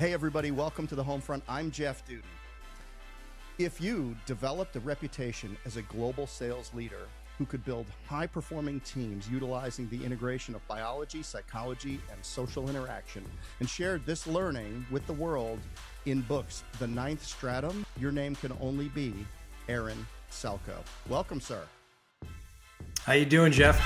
Hey everybody, welcome to the Homefront. I'm Jeff Dudan. If you developed a reputation as a global sales leader who could build high-performing teams utilizing the integration of biology, psychology, and social interaction, and shared this learning with the world in books, The Ninth Stratum, your name can only be Aaron Salko. Welcome, sir. How you doing, Jeff?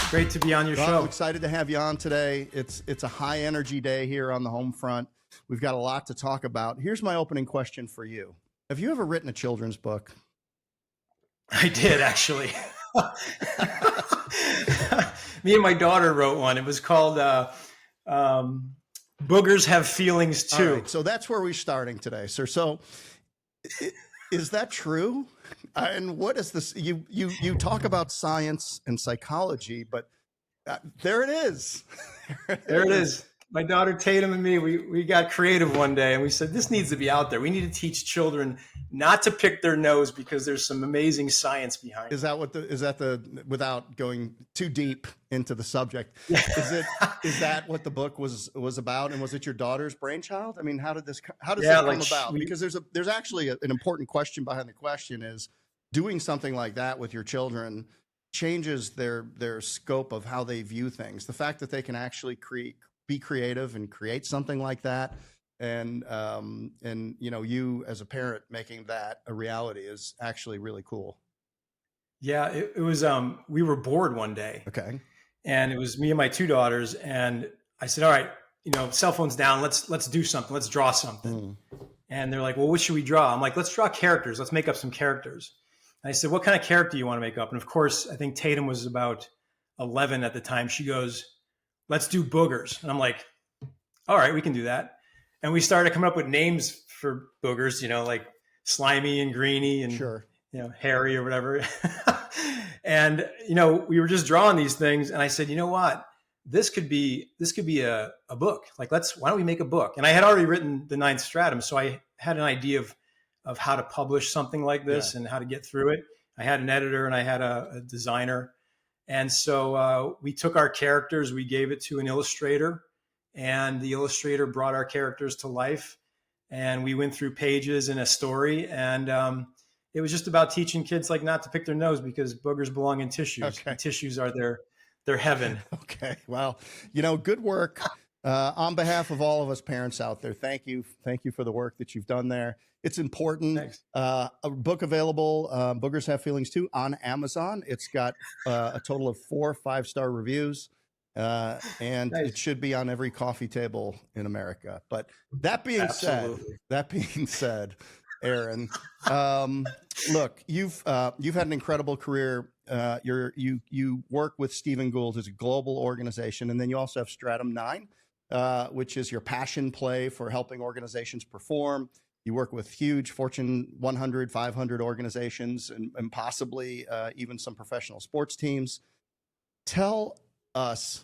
Great to be on your show. I'm excited to have you on today. It's a high energy day here on the Homefront. We've got a lot to talk about. Here's my opening question for you. Have you ever written a children's book? I did, actually. Me and my daughter wrote one. It was called Boogers Have Feelings Too. All right, so that's where we're starting today, sir. So is that true? And what is this? You talk about science and psychology, but there it is. There it is. My daughter Tatum and me, we got creative one day and we said, this needs to be out there. We need to teach children not to pick their nose because there's some amazing science behind it. Is that without going too deep into the subject, is that what the book was about? And was it your daughter's brainchild? I mean, how does this come about? Because there's actually an important question behind the question is, doing something like that with your children changes their scope of how they view things. The fact that they can actually be creative and create something like that, and you know, you as a parent making that a reality is actually really cool. Yeah, it was. We were bored one day. Okay. And it was me and my two daughters, and I said, "All right, you know, cell phones down. Let's do something. Let's draw something." And they're like, "Well, what should we draw?" I'm like, "Let's draw characters. Let's make up some characters." And I said, "What kind of character do you want to make up?" And of course, I think Tatum was about 11 at the time. She goes, "Let's do boogers." And I'm like, "All right, we can do that." And we started coming up with names for boogers, you know, like Slimy and Greeny and, Sure, you know, Harry or whatever. And, you know, we were just drawing these things. And I said, you know what, this could be a book. Like, why don't we make a book? And I had already written The Ninth Stratum. So I had an idea of how to publish something like this and how to get through it. I had an editor and I had a designer. And so we took our characters, we gave it to an illustrator, and the illustrator brought our characters to life. And we went through pages in a story. And it was just about teaching kids like not to pick their nose because boogers belong in tissues. Okay. And tissues are their heaven. Okay. Well, you know, good work. On behalf of all of us parents out there, thank you for the work that you've done there. It's important. Thanks. A book available, Boogers Have Feelings Too, on Amazon. It's got a total of 4 5-star reviews, and Nice. it should be on every coffee table in America. But that being said, Aaron, look, you've had an incredible career. You work with Stephen Gould, who's a global organization, and then you also have Stratum 9, which is your passion play for helping organizations perform. You work with huge Fortune 100, 500 organizations, and possibly even some professional sports teams. Tell us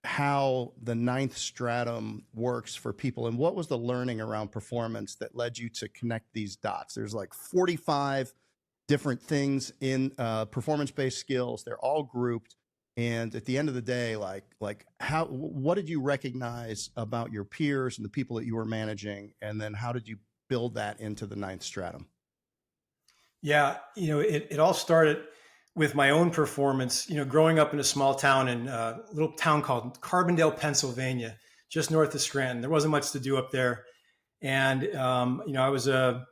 how the Ninth Stratum works for people, and what was the learning around performance that led you to connect these dots? There's like 45 different things in performance-based skills. They're all grouped. And at the end of the day, what did you recognize about your peers and the people that you were managing? And then how did you build that into the Ninth Stratum? Yeah, you know, it all started with my own performance, you know, growing up in a small town in a little town called Carbondale, Pennsylvania, just north of Scranton. There wasn't much to do up there. And, you know, I was a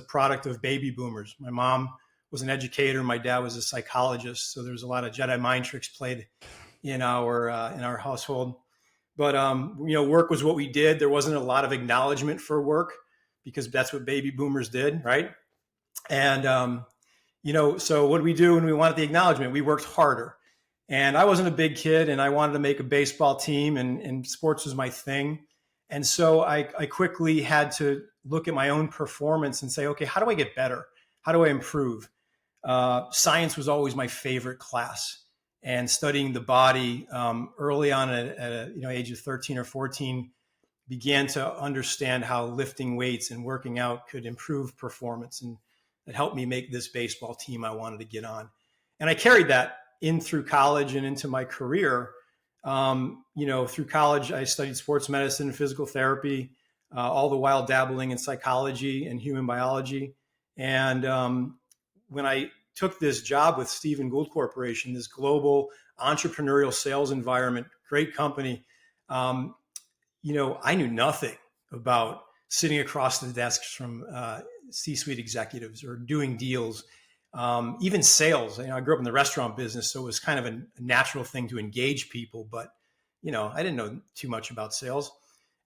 product of baby boomers. My mom was an educator. My dad was a psychologist. So there was a lot of Jedi mind tricks played in our household. But, you know, work was what we did. There wasn't a lot of acknowledgement for work because that's what baby boomers did, right? And, you know, so what did we do when we wanted the acknowledgement? We worked harder. And I wasn't a big kid and I wanted to make a baseball team and sports was my thing. And so I quickly had to look at my own performance and say, okay, how do I get better? How do I improve? Science was always my favorite class, and studying the body early on at a age of 13 or 14, began to understand how lifting weights and working out could improve performance. And it helped me make this baseball team I wanted to get on. And I carried that in through college and into my career. Through college, I studied sports medicine and physical therapy, all the while dabbling in psychology and human biology. And when I took this job with Stephen Gould Corporation, this global entrepreneurial sales environment, great company, I knew nothing about sitting across the desks from C-suite executives or doing deals, even sales. I grew up in the restaurant business, so it was kind of a natural thing to engage people, but I didn't know too much about sales.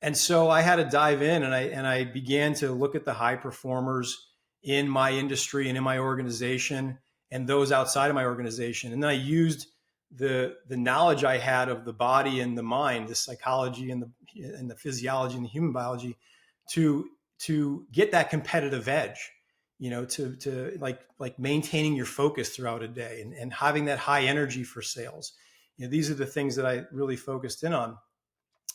And so I had to dive in, and I began to look at the high performers in my industry and in my organization and those outside of my organization. And then I used the knowledge I had of the body and the mind, the psychology and the physiology and the human biology to get that competitive edge, to like maintaining your focus throughout a day and having that high energy for sales. These are the things that I really focused in on.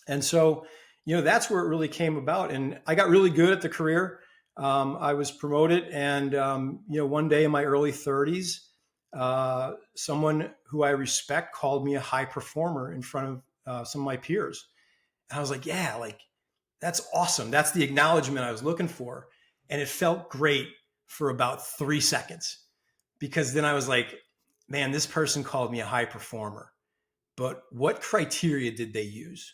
And so, that's where it really came about. And I got really good at the career. I was promoted, and one day in my early 30s, someone who I respect called me a high performer in front of some of my peers. And I was like, yeah, like that's awesome. That's the acknowledgement I was looking for. And it felt great for about 3 seconds, because then I was like, man, this person called me a high performer, but what criteria did they use?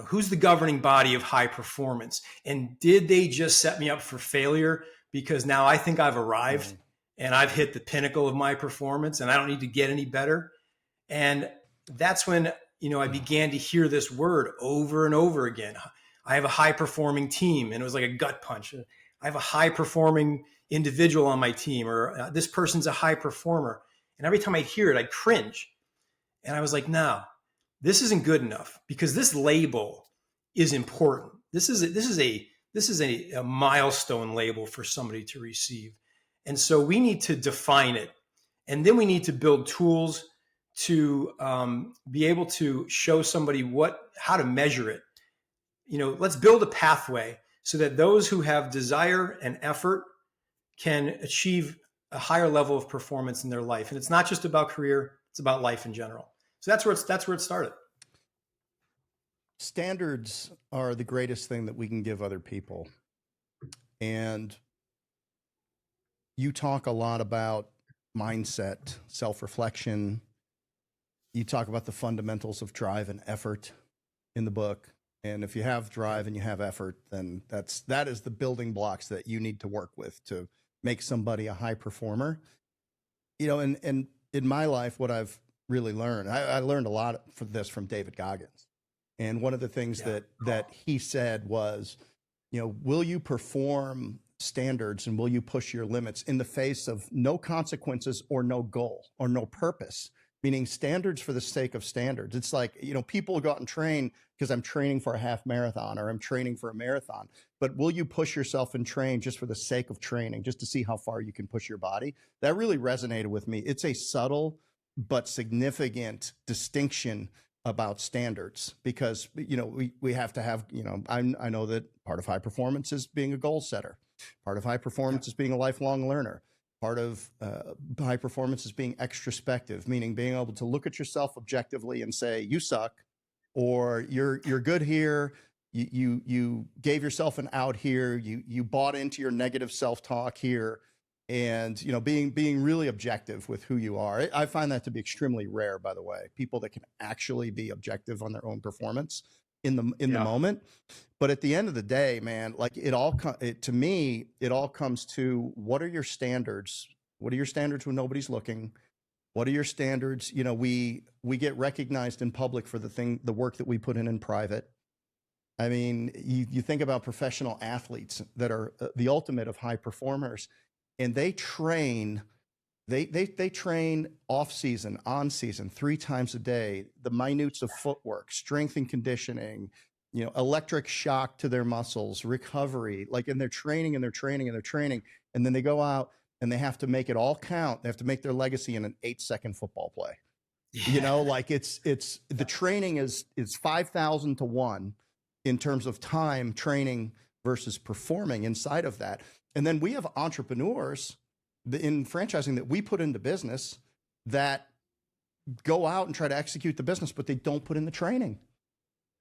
Who's the governing body of high performance? And did they just set me up for failure because now I think I've arrived and I've hit the pinnacle of my performance and I don't need to get any better? And that's when, I began to hear this word over and over again. I have a high performing team. And it was like a gut punch. I have a high performing individual on my team, or this person's a high performer. And every time I hear it, I cringe. And I was like, no, this isn't good enough, because this label is important. This is a milestone label for somebody to receive. And so we need to define it. And then we need to build tools to be able to show somebody how to measure it. Let's build a pathway so that those who have desire and effort can achieve a higher level of performance in their life. And it's not just about career, it's about life in general. So that's where it started. Standards are the greatest thing that we can give other people. And you talk a lot about mindset, self-reflection. You talk about the fundamentals of drive and effort in the book. And if you have drive and you have effort, then that is the building blocks that you need to work with to make somebody a high performer. And in my life, what I've really learned, I learned a lot for this from David Goggins. And one of the things that he said was, will you perform standards and will you push your limits in the face of no consequences or no goal or no purpose? Meaning standards for the sake of standards. It's like, people go out and train because I'm training for a half marathon or I'm training for a marathon. But will you push yourself and train just for the sake of training, just to see how far you can push your body? That really resonated with me. It's a subtle but significant distinction about standards, because we have to have, I know that part of high performance is being a goal setter. Part of high performance is being a lifelong learner. Part of high performance is being extrospective, meaning being able to look at yourself objectively and say, you suck, or you're good here. You gave yourself an out here. You bought into your negative self-talk here. And, being really objective with who you are. I find that to be extremely rare, by the way, people that can actually be objective on their own performance in the moment. But at the end of the day, man, like to me, it all comes to, what are your standards? What are your standards when nobody's looking? What are your standards? We get recognized in public for the work that we put in private. I mean, you think about professional athletes that are the ultimate of high performers. And they train off season, on season, 3 times a day, the minutes of footwork, strength and conditioning, electric shock to their muscles, recovery, and they're training and they're training and they're training. And then they go out and they have to make it all count. They have to make their legacy in an 8-second football play. It's the training is 5,000 to 1 in terms of time training versus performing inside of that. And then we have entrepreneurs in franchising that we put into business that go out and try to execute the business, but they don't put in the training.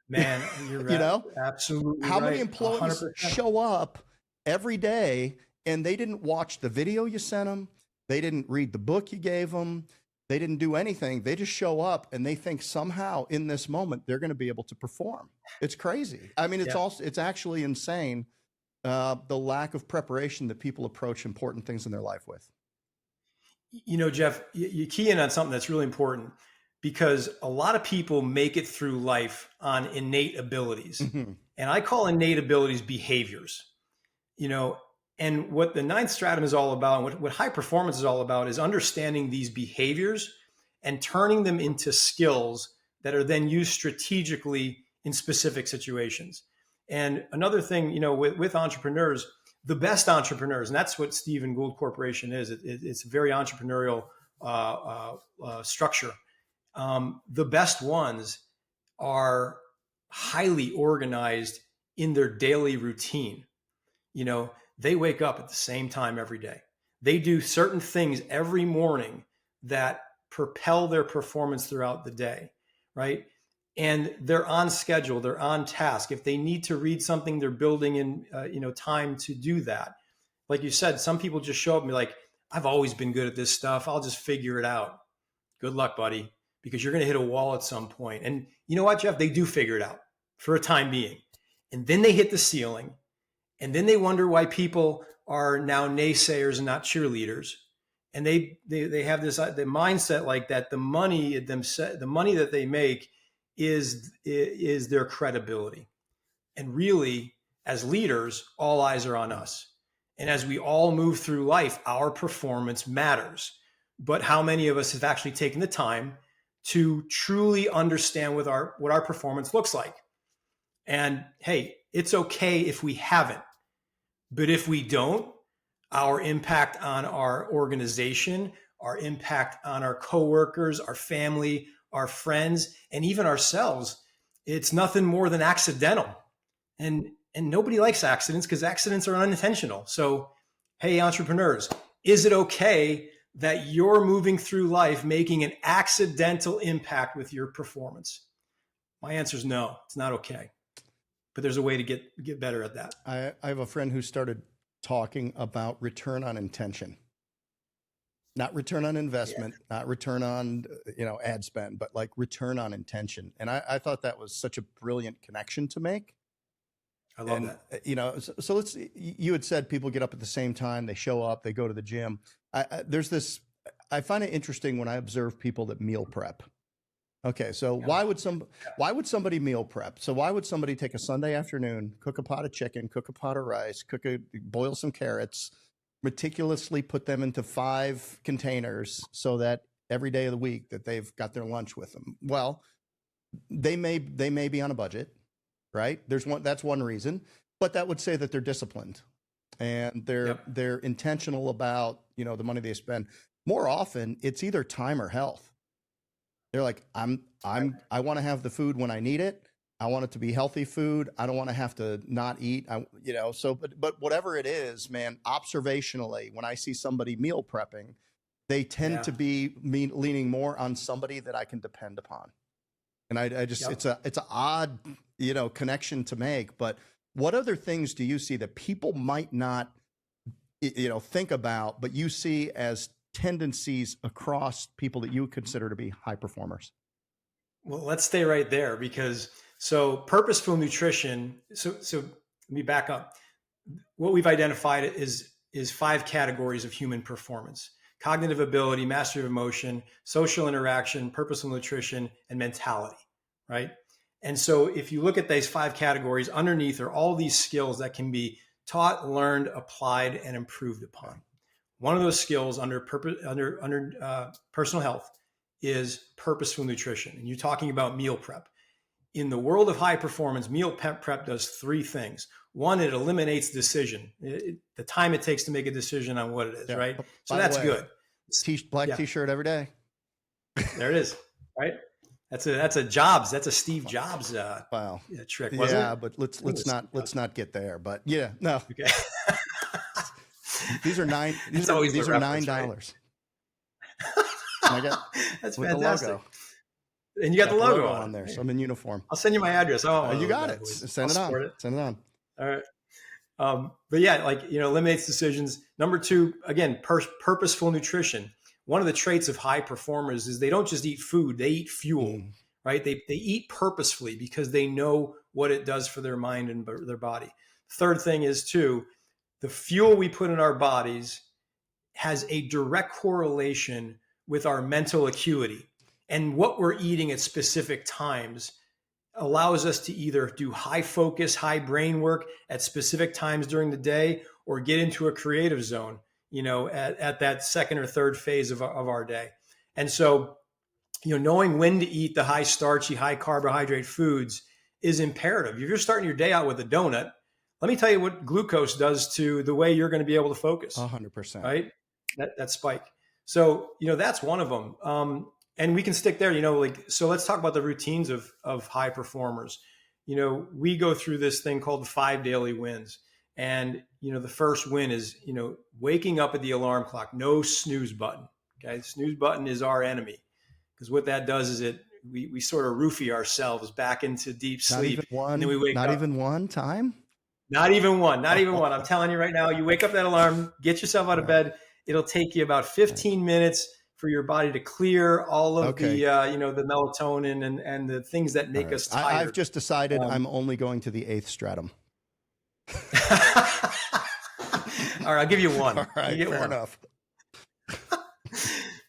Man, you're right. You know, absolutely how right. many employees 100%. show up every day and they didn't watch the video you sent them, they didn't read the book you gave them, they didn't do anything. They just show up and they think somehow in this moment they're going to be able to perform. It's crazy. I mean, it's actually insane, the lack of preparation that people approach important things in their life with. You know, Jeff, you key in on something that's really important, because a lot of people make it through life on innate abilities. Mm-hmm. And I call innate abilities behaviors. You know, and what the Ninth Stratum is all about, and what high performance is all about, is understanding these behaviors and turning them into skills that are then used strategically in specific situations. And another thing, you know, with entrepreneurs, the best entrepreneurs, and that's what Stephen Gould Corporation is. It's a very entrepreneurial structure. The best ones are highly organized in their daily routine. You know, they wake up at the same time every day. They do certain things every morning that propel their performance throughout the day, right? And they're on schedule, they're on task. If they need to read something, they're building in, time to do that. Like you said, some people just show up and be like, I've always been good at this stuff, I'll just figure it out. Good luck, buddy, because you're going to hit a wall at some point. And you know what, Jeff? They do figure it out for a time being. And then they hit the ceiling. And then they wonder why people are now naysayers and not cheerleaders. And they have this the mindset like that. The money that they make is their credibility. And really, as leaders, all eyes are on us. And as we all move through life, our performance matters. But how many of us have actually taken the time to truly understand what our performance looks like? And hey, it's okay if we haven't. But if we don't, our impact on our organization, our impact on our coworkers, our family, our friends, and even ourselves, it's nothing more than accidental. And nobody likes accidents, because accidents are unintentional. So, hey, entrepreneurs, is it okay that you're moving through life making an accidental impact with your performance? My answer is no, it's not okay. But there's a way to get better at that. I have a friend who started talking about return on intention, not return on investment, not return on, ad spend, but like return on intention. And I thought that was such a brilliant connection to make. I love that. So you had said people get up at the same time, they show up, they go to the gym. I find it interesting when I observe people that meal prep. Okay, so why would somebody meal prep? So why would somebody take a Sunday afternoon, cook a pot of chicken, cook a pot of rice, boil some carrots, meticulously put them into 5 containers so that every day of the week that they've got their lunch with them? Well, they may be on a budget, right? That's one reason, but that would say that they're disciplined and they're intentional about, the money they spend. More often, it's either time or health. They're like, I want to have the food when I need it. I want it to be healthy food. I don't want to have to not eat. But whatever it is, man, observationally, when I see somebody meal prepping, they tend to be leaning more on somebody that I can depend upon. And I just, it's an odd, connection to make. But what other things do you see that people might not, think about, but you see as tendencies across people that you would consider to be high performers? Well, let's stay right there, because purposeful nutrition. So let me back up. What we've identified is 5 categories of human performance: cognitive ability, mastery of emotion, social interaction, purposeful nutrition, and mentality, right? And so if you look at these 5 categories, underneath are all these skills that can be taught, learned, applied, and improved upon. One of those skills under personal health is purposeful nutrition. And you're talking about meal prep. In the world of high performance, meal prep does 3 things. One, it eliminates decision, the time it takes to make a decision on what it is, right? So that's good. Black t-shirt every day. There it is, right? That's a Jobs. That's a Steve Jobs trick, wasn't it? But let's not get there. But no. Okay. These are $9. These are $9. Right? And I get That's with fantastic. the logo. And you got the logo on there. So I'm in uniform. I'll send you my address. I want one You got it. Boys. Send it on. Send it on. All right. But yeah, like, eliminates decisions. Number 2, again, purposeful nutrition. One of the traits of high performers is they don't just eat food, they eat fuel, right? They eat purposefully because they know what it does for their mind and their body. Third thing is too, the fuel we put in our bodies has a direct correlation with our mental acuity, and what we're eating at specific times allows us to either do high focus, high brain work at specific times during the day, or get into a creative zone, at that second or third phase of our day. And so, knowing when to eat the high starchy, high carbohydrate foods is imperative. If you're starting your day out with a donut, let me tell you what glucose does to the way you're going to be able to focus. 100%. Right? That spike. So, that's one of them. And we can stick there, so let's talk about the routines of high performers. We go through this thing called the 5 daily wins. And, the first win is, waking up at the alarm clock, no snooze button. Okay. The snooze button is our enemy, because what that does is we sort of roofie ourselves back into deep sleep. Not even one, and then we wake not up. even one time. Not even one. I'm telling you right now, you wake up that alarm, get yourself out of bed. It'll take you about 15 minutes for your body to clear all of the, the melatonin and the things that make us tired. I've just decided I'm only going to the 8th stratum. All right, I'll give you one. All right, fair enough.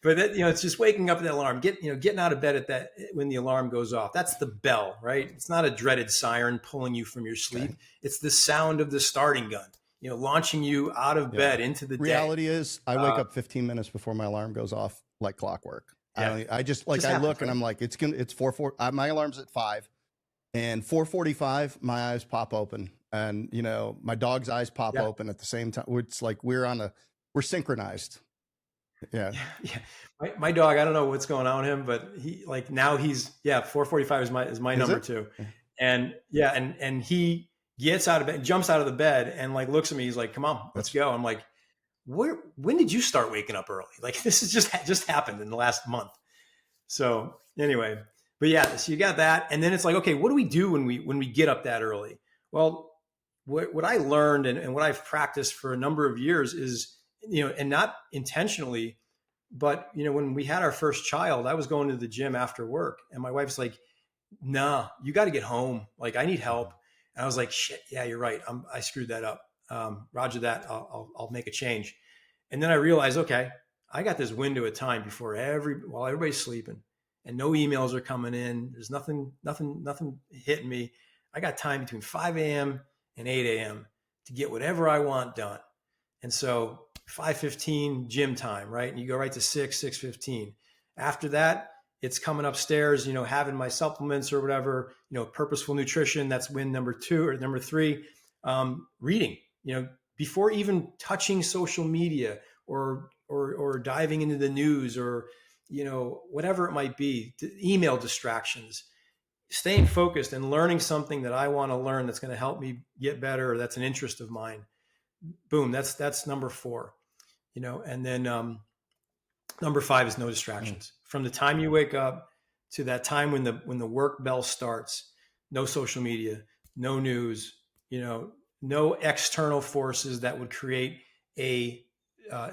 But that, it's just waking up at that alarm, getting out of bed at that when the alarm goes off. That's the bell, right? It's not a dreaded siren pulling you from your sleep. Okay. It's the sound of the starting gun, launching you out of bed into the day. Reality is, I wake up 15 minutes before my alarm goes off, like clockwork. Yeah. I just I look and I'm like, it's 4:4. My alarm's at 5, and 4:45, my eyes pop open, and my dog's eyes pop open at the same time. It's like we're synchronized. Yeah. My dog, I don't know what's going on with him, but he now he's 4:45 is my number too. And and he gets out of bed, jumps out of the bed and looks at me. He's like, "Come on, let's go." I'm like, when did you start waking up early? This has just happened in the last month. So anyway, but so you got that. And then it's like, okay, what do we do when we get up that early? Well, what I learned and what I've practiced for a number of years is, and not intentionally, but, when we had our first child, I was going to the gym after work and my wife's like, "Nah, you got to get home. I need help." And I was like, "Shit, yeah, you're right. I screwed that up. Roger that. I'll make a change." And then I realized, okay, I got this window of time while everybody's sleeping and no emails are coming in. There's nothing hitting me. I got time between 5 a.m. and 8 a.m. to get whatever I want done. And so 5:15 gym time, right? And you go right to 6:15. After that, it's coming upstairs, having my supplements or whatever, purposeful nutrition. That's win number 2 or number 3. Reading, before even touching social media or diving into the news or, whatever it might be, email distractions, staying focused and learning something that I want to learn that's going to help me get better, or that's an interest of mine. Boom. That's number 4, and then number 5 is no distractions. From the time you wake up to that time when the work bell starts, no social media, no news, no external forces that would create a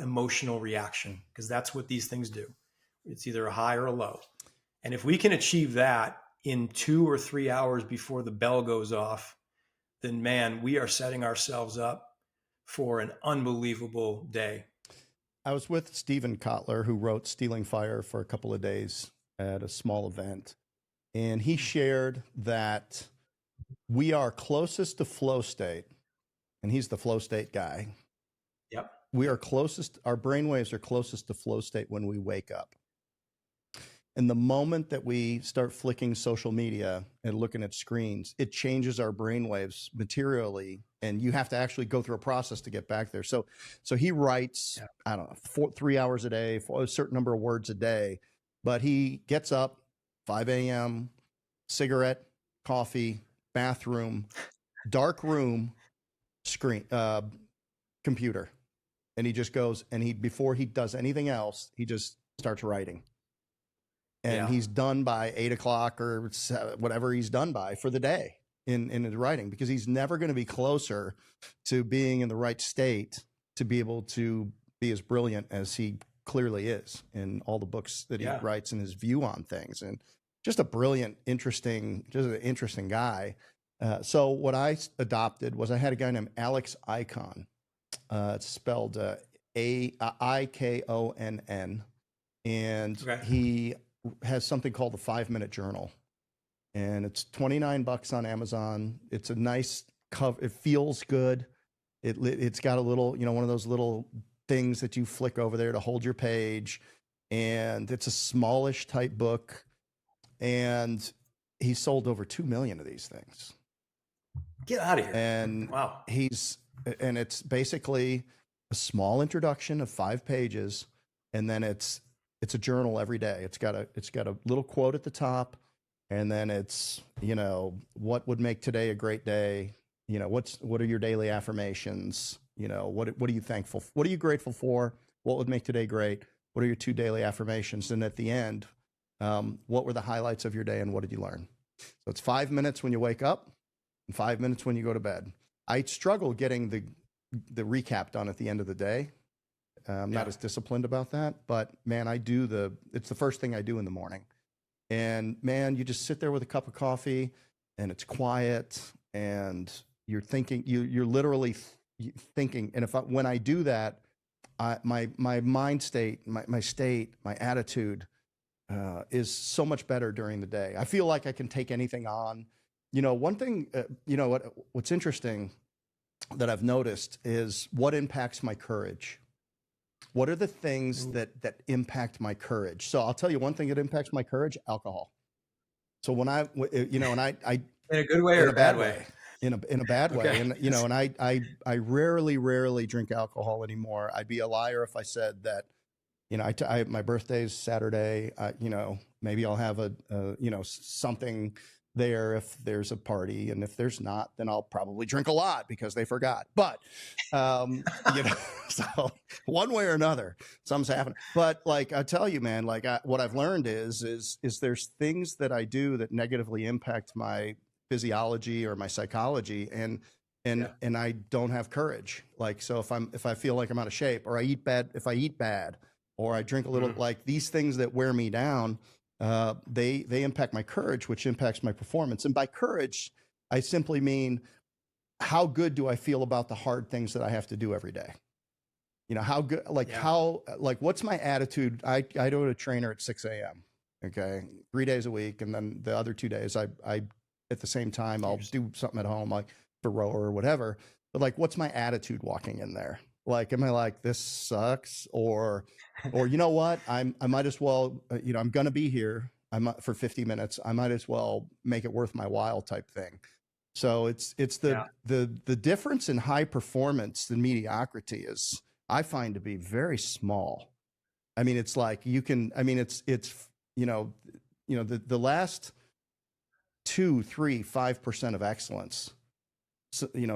emotional reaction, because that's what these things do. It's either a high or a low. And if we can achieve that in 2 or 3 hours before the bell goes off, then man, we are setting ourselves up for an unbelievable day. I was with Stephen Kotler, who wrote Stealing Fire, for a couple of days at a small event. And he shared that we are closest to flow state, and he's the flow state guy. Yep. Our brainwaves are closest to flow state when we wake up. And the moment that we start flicking social media and looking at screens, it changes our brainwaves materially, and you have to actually go through a process to get back there. So he writes, I don't know, 3 hours a day, for a certain number of words a day, but he gets up 5 a.m., cigarette, coffee, bathroom, dark room, screen, computer. And he just goes, and before he does anything else, he just starts writing. and he's done by 8 o'clock or whatever he's done by for the day in his writing, because he's never going to be closer to being in the right state to be able to be as brilliant as he clearly is in all the books that he writes and his view on things. And just a brilliant, interesting guy. So what I adopted was, I had a guy named Alex Icon. It's spelled Aikonn. And he has something called the 5-Minute Journal. And it's $29 on Amazon. It's a nice cover. It feels good. It's got a little, one of those little things that you flick over there to hold your page. And it's a smallish type book. And he sold over 2 million of these things. Get out of here. And wow. And it's basically a small introduction of 5 pages. And then it's a journal every day. It's got a little quote at the top. And then it's, what would make today a great day? What are your daily affirmations? What are you thankful for? What are you grateful for? What would make today great? What are your 2 daily affirmations? And at the end, what were the highlights of your day and what did you learn? So it's 5 minutes when you wake up and 5 minutes when you go to bed. I struggle getting the recap done at the end of the day. I'm not as disciplined about that, but man, it's the first thing I do in the morning. And man, you just sit there with a cup of coffee and it's quiet and you're thinking, you're literally thinking. And when I do that, my mind state, my attitude is so much better during the day. I feel like I can take anything on. One thing, what's interesting that I've noticed is what impacts my courage. What are the things that impact my courage? So I'll tell you one thing that impacts my courage: alcohol. So when and I in a good way or a bad way? In a bad way. And and I rarely drink alcohol anymore. I'd be a liar if I said that. My birthday's Saturday. Maybe I'll have something there if there's a party, and if there's not, then I'll probably drink a lot because they forgot. But so one way or another, something's happening. But like I tell you, man, what I've learned is there's things that I do that negatively impact my physiology or my psychology, and I don't have courage. Like, so if I feel like I'm out of shape, or I eat bad, or I drink a little, like these things that wear me down, they impact my courage, which impacts my performance. And by courage, I simply mean, how good do I feel about the hard things that I have to do every day? How good, what's my attitude? I go to a trainer at 6 a.m. Okay. 3 days a week. And then the other 2 days, I at the same time, I'll do something at home, like for rower or whatever. But what's my attitude walking in there? Like, am I like, this sucks? Or you know what? I might as well, I'm going to be here for 50 minutes. I might as well make it worth my while type thing. So it's the difference in high performance and mediocrity is, I find, to be very small. I mean, it's like the last 2, 3, 5% of excellence,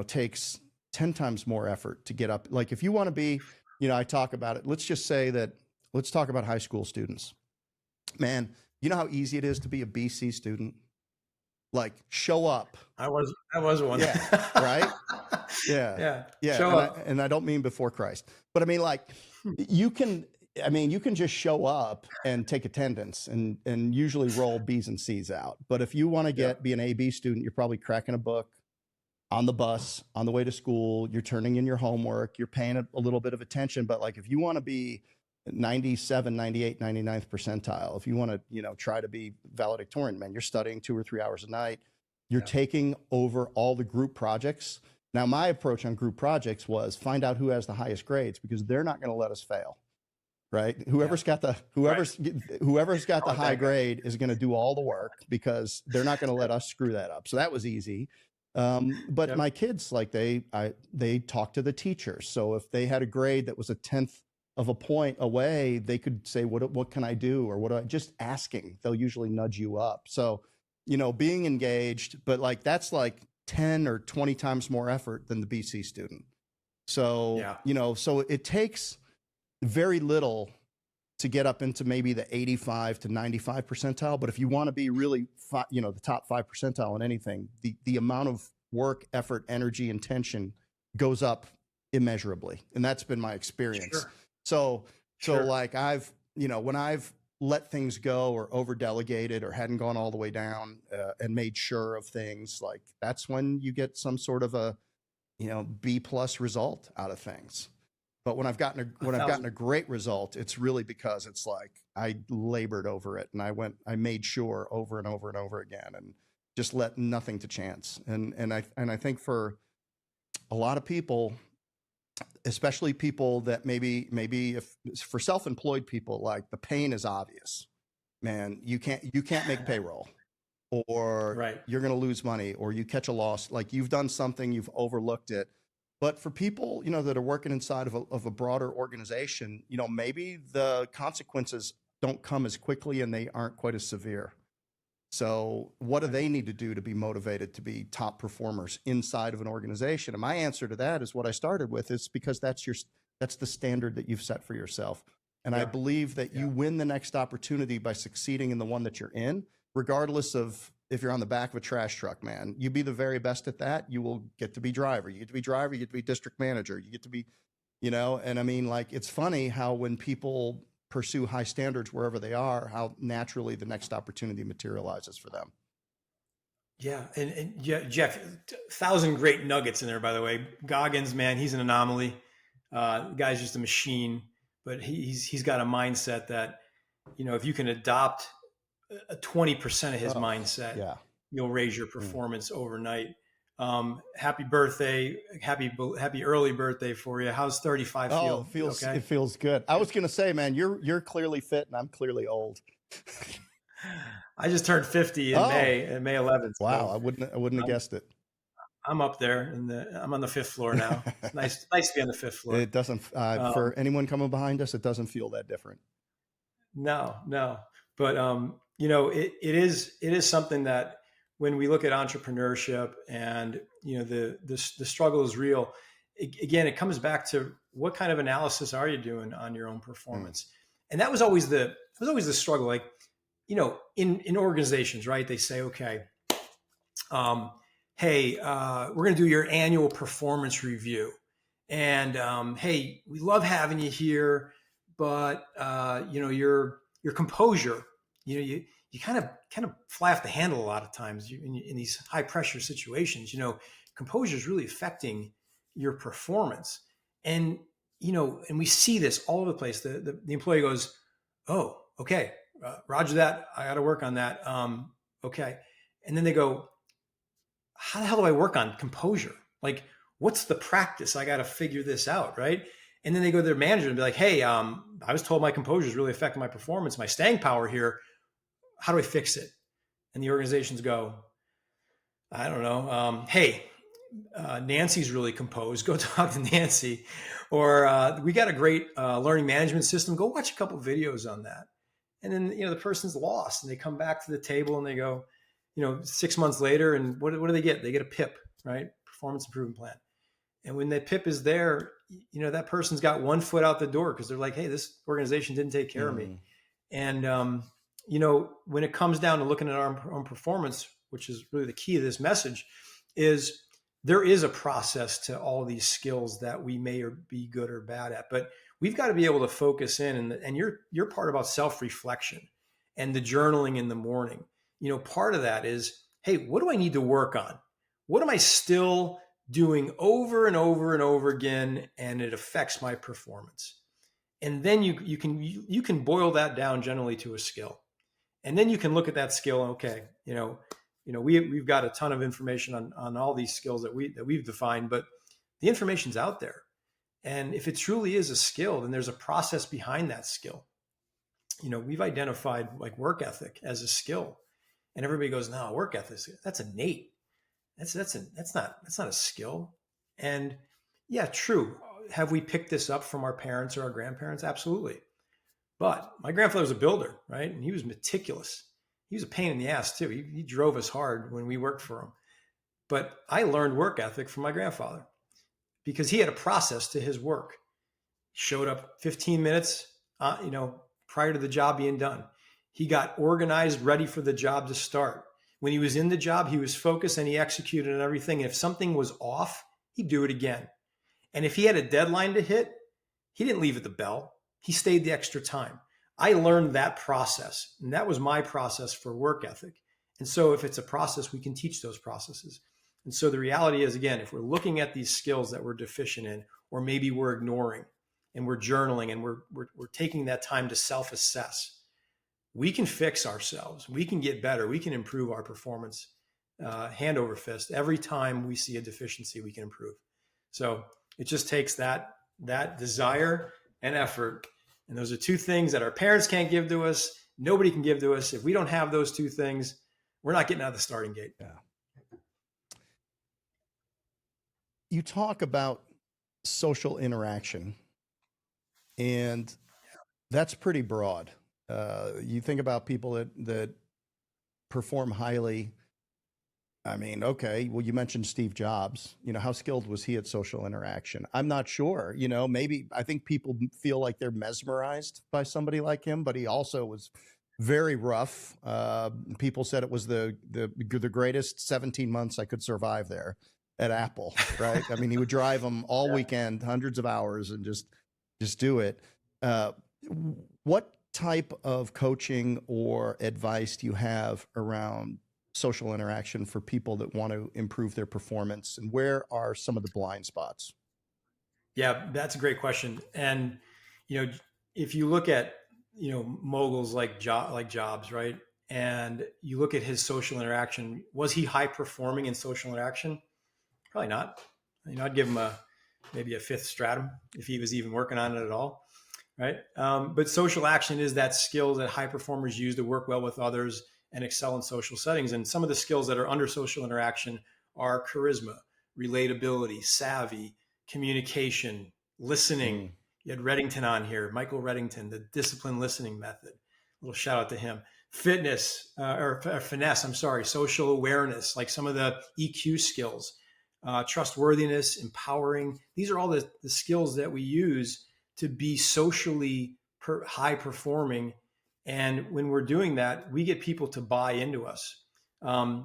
takes 10 times more effort to get up. Like, if you want to be, I talk about it. Let's talk about high school students. Man, you know how easy it is to be a BC student? Like, show up. I was one. Yeah. Right. Yeah. Show up. And I don't mean before Christ, but I mean, you can just show up and take attendance and usually roll B's and C's out. But if you want to be an AB student, you're probably cracking a book on the bus, on the way to school, you're turning in your homework, you're paying a little bit of attention. But if you want to be 97, 98, 99th percentile, if you want to, try to be valedictorian, man, you're studying 2 or 3 hours a night. You're taking over all the group projects. Now, my approach on group projects was find out who has the highest grades, because they're not going to let us fail. Right. Whoever's got the high grade is going to do all the work, because they're not going to let us screw that up. So that was easy. But my kids, they talk to the teachers. So if they had a grade that was a 10th of a point away, they could say, what can I do? Or just asking, they'll usually nudge you up. So, being engaged, but that's 10 or 20 times more effort than the BC student. So, so it takes very little to get up into maybe the 85 to 95 percentile. But if you want to be really, the top 5 percentile in anything, the amount of work, effort, energy, and tension goes up immeasurably. And that's been my experience. Sure. So like when I've let things go or over delegated or hadn't gone all the way down and made sure of things, like that's when you get some sort of a, B+ result out of things. But when I've gotten a great result, it's really because it's like I labored over it and I made sure over and over and over again and just let nothing to chance. And I think for a lot of people, especially people that maybe if for self-employed people, like the pain is obvious, man, you can't make payroll, or you're going to lose money, or you catch a loss, like you've done something, you've overlooked it. But for people, that are working inside of a broader organization, maybe the consequences don't come as quickly and they aren't quite as severe. So what do they need to do to be motivated to be top performers inside of an organization? And my answer to that is what I started with, is because that's the standard that you've set for yourself. And I believe that you win the next opportunity by succeeding in the one that you're in, regardless of if you're on the back of a trash truck, man. You be the very best at that, you will get to be driver. You get to be driver, you get to be district manager, you get to be, and I mean, like, it's funny how when people pursue high standards wherever they are, how naturally the next opportunity materializes for them. Yeah. And Jeff, 1,000 great nuggets in there, by the way. Goggins, man, he's an anomaly. The guy's just a machine, but he's got a mindset that, if you can adopt a 20% of his mindset, you'll raise your performance overnight. Happy birthday. Happy early birthday for you. How's 35 feel? It feels good. I was going to say, man, you're clearly fit and I'm clearly old. I just turned 50 in May 11th. Wow. So I wouldn't have guessed it. I'm up there I'm on the 5th floor now. It's nice to be on the 5th floor. It doesn't, for anyone coming behind us, it doesn't feel that different. No. But, it is something that when we look at entrepreneurship and, the struggle is real, again, it comes back to what kind of analysis are you doing on your own performance? And that was always the struggle. Like, in organizations, right? They say, okay, hey, we're going to do your annual performance review. And, hey, we love having you here, but, your composure, you kind of fly off the handle a lot of times in these high pressure situations. Composure is really affecting your performance, and and we see this all over the place. The employee goes, "Oh, okay, Roger that. I got to work on that." Okay, and then they go, "How the hell do I work on composure? Like, what's the practice? I got to figure this out, right?" And then they go to their manager and be like, "Hey, I was told my composure is really affecting my performance, my staying power here. How do I fix it?" And the organizations go, "I don't know. Hey, Nancy's really composed. Go talk to Nancy." Or we got a great learning management system. Go watch a couple of videos on that. And then, the person's lost and they come back to the table and they go, 6 months later, and what do they get? They get a PIP, right? Performance Improvement Plan. And when that PIP is there, that person's got one foot out the door because they're like, "Hey, this organization didn't take care of me." And, when it comes down to looking at our own performance, which is really the key to this message, is there is a process to all these skills that we may be good or bad at, but we've got to be able to focus in. And your part about self-reflection and the journaling in the morning, part of that is, hey, what do I need to work on? What am I still doing over and over and over again, and it affects my performance? And then you can boil that down generally to a skill. And then you can look at that skill and, okay, we've got a ton of information on all these skills that we've defined, but the information's out there. And if it truly is a skill, then there's a process behind that skill. We've identified like work ethic as a skill, and everybody goes, "No, work ethic, that's innate. That's not a skill." And yeah, true. Have we picked this up from our parents or our grandparents? Absolutely. But my grandfather was a builder, right? And he was meticulous. He was a pain in the ass too. He drove us hard when we worked for him. But I learned work ethic from my grandfather because he had a process to his work. He showed up 15 minutes, prior to the job being done. He got organized, ready for the job to start. When he was in the job, he was focused and he executed on everything. And if something was off, he'd do it again. And if he had a deadline to hit, he didn't leave at the bell. He stayed the extra time. I learned that process, and that was my process for work ethic. And so if it's a process, we can teach those processes. And so the reality is, again, if we're looking at these skills that we're deficient in, or maybe we're ignoring, and we're journaling, and we're taking that time to self-assess, we can fix ourselves. We can get better. We can improve our performance hand over fist. Every time we see a deficiency, we can improve. So it just takes that desire and effort. And those are two things that our parents can't give to us. Nobody can give to us. If we don't have those two things, we're not getting out of the starting gate. Yeah. You talk about social interaction, and that's pretty broad. You think about people that perform highly. I mean, okay, well, you mentioned Steve Jobs. How skilled was he at social interaction? I'm not sure. Maybe I think people feel like they're mesmerized by somebody like him, but he also was very rough. People said it was the greatest 17 months I could survive there at Apple, right? I mean, he would drive them all weekend, hundreds of hours, and just do it. What type of coaching or advice do you have around social interaction for people that want to improve their performance, and where are some of the blind spots? Yeah, that's a great question. And, if you look at, moguls like Jobs, right? And you look at his social interaction, was he high performing in social interaction? Probably not. I'd give him maybe a fifth stratum if he was even working on it at all. Right. But social action is that skill that high performers use to work well with others and excel in social settings. And some of the skills that are under social interaction are charisma, relatability, savvy, communication, listening. You had Reddington on here, Michael Reddington, the disciplined listening method. A little shout out to him. Finesse, social awareness, like some of the EQ skills, trustworthiness, empowering. These are all the skills that we use to be socially high performing. And when we're doing that, we get people to buy into us. And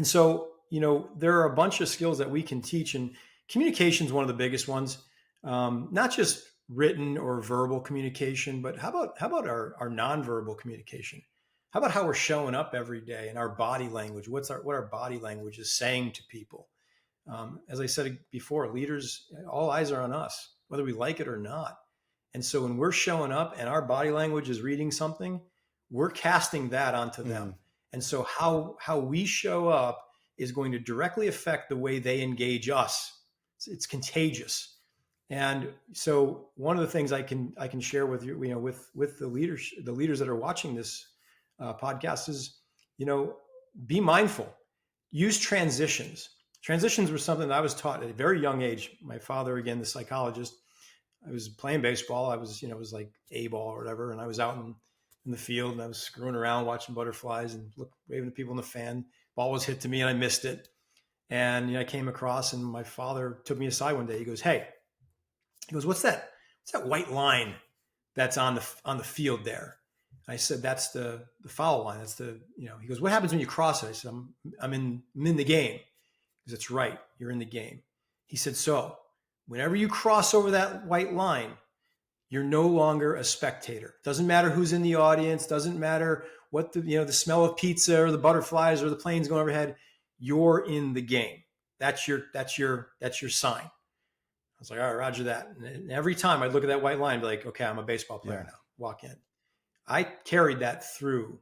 so, there are a bunch of skills that we can teach, and communication is one of the biggest ones. Not just written or verbal communication, but how about our nonverbal communication? How about how we're showing up every day and our body language? What our body language is saying to people? As I said before, leaders, all eyes are on us, whether we like it or not. And so when we're showing up and our body language is reading something, we're casting that onto them. And so how we show up is going to directly affect the way they engage us. It's contagious. And so one of the things I can share with you, with the leaders that are watching this podcast is, be mindful. Use transitions. Transitions were something that I was taught at a very young age. My father, again, the psychologist, I was playing baseball. I was, it was like A-ball or whatever. And I was out in the field and I was screwing around watching butterflies and waving to people in the fan. Ball was hit to me and I missed it. And I came across, and my father took me aside one day. He goes, "Hey," he goes, "What's that? What's that white line that's on the field there?" I said, "That's the foul line. That's the." He goes, "What happens when you cross it?" I said, I'm in the game." He goes, "That's right. You're in the game." He said, "So whenever you cross over that white line, you're no longer a spectator. Doesn't matter who's in the audience. Doesn't matter what the smell of pizza or the butterflies or the planes going overhead. You're in the game. That's your sign." I was like, "All right, roger that." And every time I'd look at that white line, I'd be like, "Okay, I'm a baseball player now." Walk in. I carried that through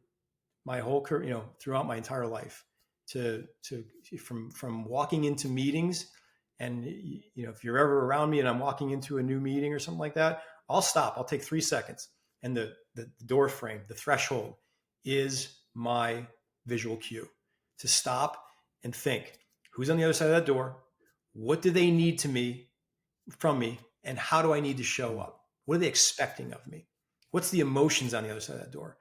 my whole career, throughout my entire life, from walking into meetings. And if you're ever around me and I'm walking into a new meeting or something like that, I'll stop. I'll take 3 seconds, and the door frame, the threshold, is my visual cue to stop and think, who's on the other side of that door? What do they need from me? And how do I need to show up? What are they expecting of me? What's the emotions on the other side of that door?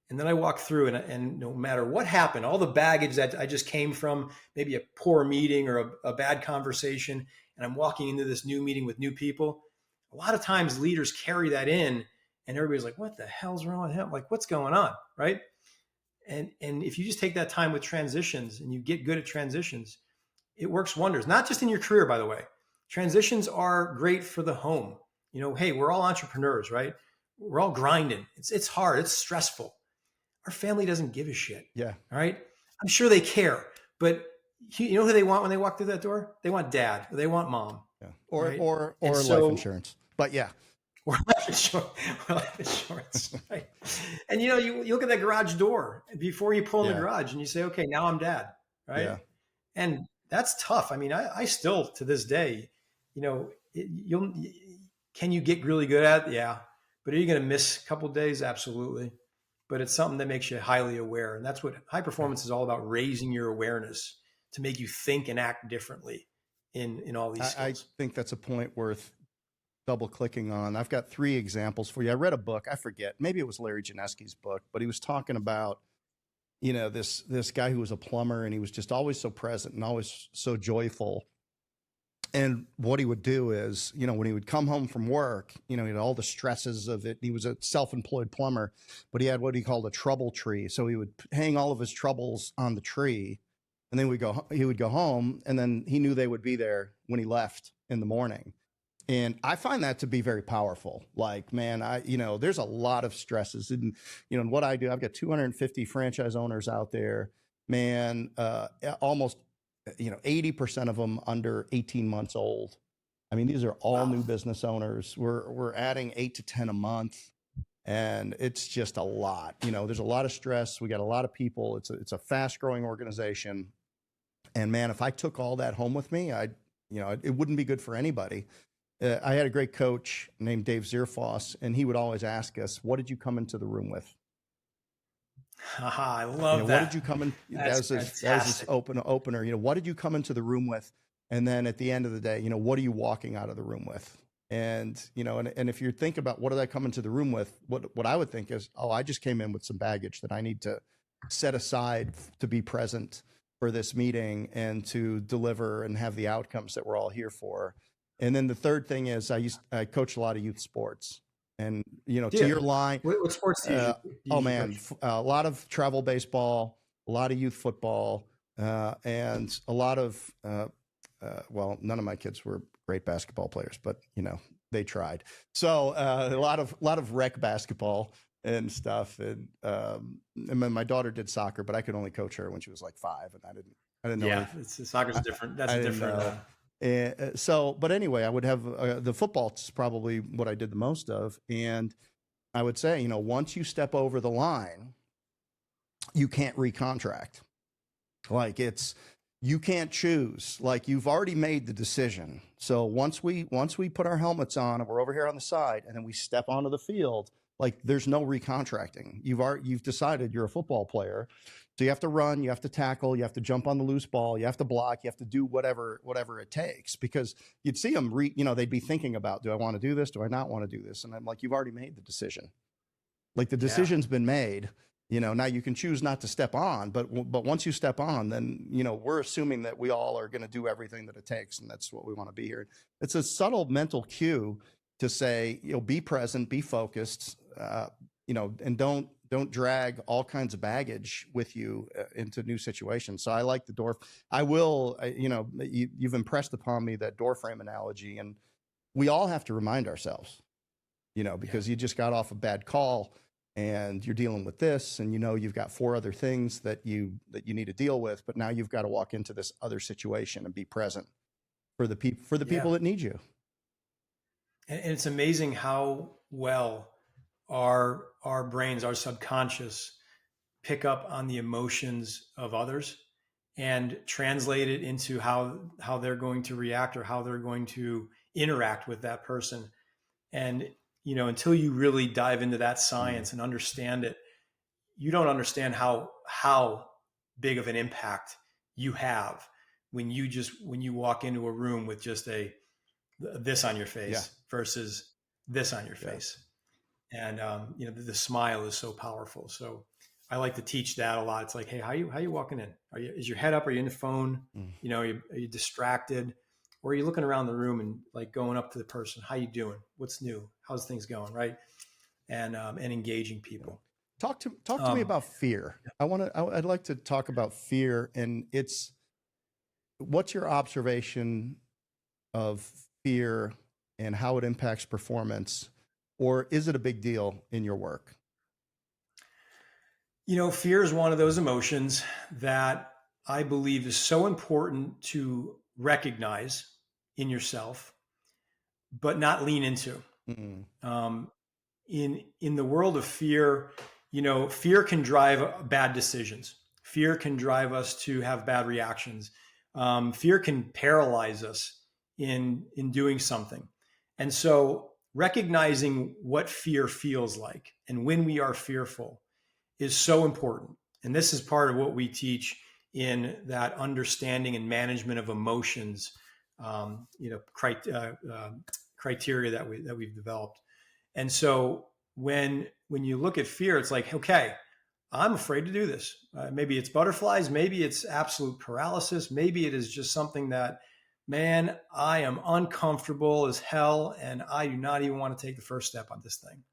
And then I walk through, and no matter what happened, all the baggage that I just came from, maybe a poor meeting or a bad conversation, and I'm walking into this new meeting with new people. A lot of times leaders carry that in, and everybody's like, what the hell's wrong with him? Like, what's going on? Right. And if you just take that time with transitions and you get good at transitions, it works wonders, not just in your career, by the way. Transitions are great for the home. You know, hey, we're all entrepreneurs, right? We're all grinding. It's hard. It's stressful. Our family doesn't give a shit. Yeah. All right. I'm sure they care, but you know who they want when they walk through that door? They want dad. Or they want mom. Yeah. Or right? or So, life insurance. But yeah. Or life insurance. Right. And you know, you look at that garage door before you pull in the garage and you say, okay, now I'm dad. Right. Yeah. And that's tough. I mean, I still to this day, you know, can you get really good at it? Yeah. But are you going to miss a couple of days? Absolutely. But it's something that makes you highly aware. And that's what high performance is all about, raising your awareness to make you think and act differently in all these skills. I think that's a point worth double clicking on. I've got 3 examples for you. I read a book, I forget, maybe it was Larry Janeski's book, but he was talking about, you know, this guy who was a plumber, and he was just always so present and always so joyful. And what he would do is, you know, when he would come home from work, you know, he had all the stresses of it. He was a self-employed plumber, but he had what he called a trouble tree. So he would hang all of his troubles on the tree, and then he would go home, and then he knew they would be there when he left in the morning. And I find that to be very powerful. Like, man, you know, there's a lot of stresses, and, you know, and what I do, I've got 250 franchise owners out there, man, almost, you know, 80% of them under 18 months old. I mean, these are all new business owners. We're adding 8 to 10 a month, and it's just a lot. You know, there's a lot of stress. We got a lot of people. It's a fast growing organization. And man, if I took all that home with me, you know, it wouldn't be good for anybody. I had a great coach named Dave Zierfoss, and he would always ask us, what did you come into the room with? I love that. What did you come in as this opener? You know, what did you come into the room with? And then at the end of the day, you know, what are you walking out of the room with? And, you know, and if you think about what did I come into the room with, what I would think is, oh, I just came in with some baggage that I need to set aside to be present for this meeting and to deliver and have the outcomes that we're all here for. And then the third thing is I coach a lot of youth sports, and, you know, to your line, what sports do you oh man, a lot of travel baseball, a lot of youth football, and a lot of, well, none of my kids were great basketball players, but, you know, they tried. So a lot of rec basketball and stuff. And my daughter did soccer, but I could only coach her when she was like 5, and I didn't know. Yeah, soccer's different. That's a different. So, but anyway, I would have the football is probably what I did the most of. And I would say, you know, once you step over the line, you can't recontract. Like you can't choose. Like, you've already made the decision. So once we put our helmets on and we're over here on the side, and then we step onto the field, like, there's no recontracting. You've decided you're a football player. So you have to run, you have to tackle, you have to jump on the loose ball, you have to block, you have to do whatever it takes, because you'd see them, you know, they'd be thinking about, do I want to do this? Do I not want to do this? And I'm like, you've already made the decision. Like, the decision's been made. You know, now you can choose not to step on, but once you step on, then, you know, we're assuming that we all are going to do everything that it takes, and that's what we want to be here. It's a subtle mental cue to say, you know, be present, be focused, you know, and don't drag all kinds of baggage with you into new situations. So I like the door. I will, you know, you've impressed upon me that door frame analogy, and we all have to remind ourselves, you know, because you just got off a bad call and you're dealing with this, and, you know, you've got 4 other things that you need to deal with, but now you've got to walk into this other situation and be present for the people that need you. And it's amazing how well our brains, our subconscious, pick up on the emotions of others and translate it into how they're going to react or how they're going to interact with that person. And, you know, until you really dive into that science and understand it, you don't understand how big of an impact you have when you walk into a room with just this on your face versus this on your face. And, you know, the smile is so powerful. So I like to teach that a lot. It's like, hey, how you walking in? Is your head up? Are you in the phone? You know, are you distracted? Or are you looking around the room and, like, going up to the person? How you doing? What's new? How's things going? Right. and engaging people. Talk to me about fear. I'd like to talk about fear, and what's your observation of fear and how it impacts performance, or is it a big deal in your work? Fear is one of those emotions that I believe is so important to recognize in yourself, but not lean into. Mm. In the world of fear, fear can drive bad decisions. Fear can drive us to have bad reactions. Fear can paralyze us in doing something. And so recognizing what fear feels like and when we are fearful is so important. And this is part of what we teach in that understanding and management of emotions, criteria that we've developed. And so when you look at fear, it's like, okay, I'm afraid to do this. Maybe it's butterflies. Maybe it's absolute paralysis. Maybe it is just something that, man, I am uncomfortable as hell, and I do not even want to take the first step on this thing.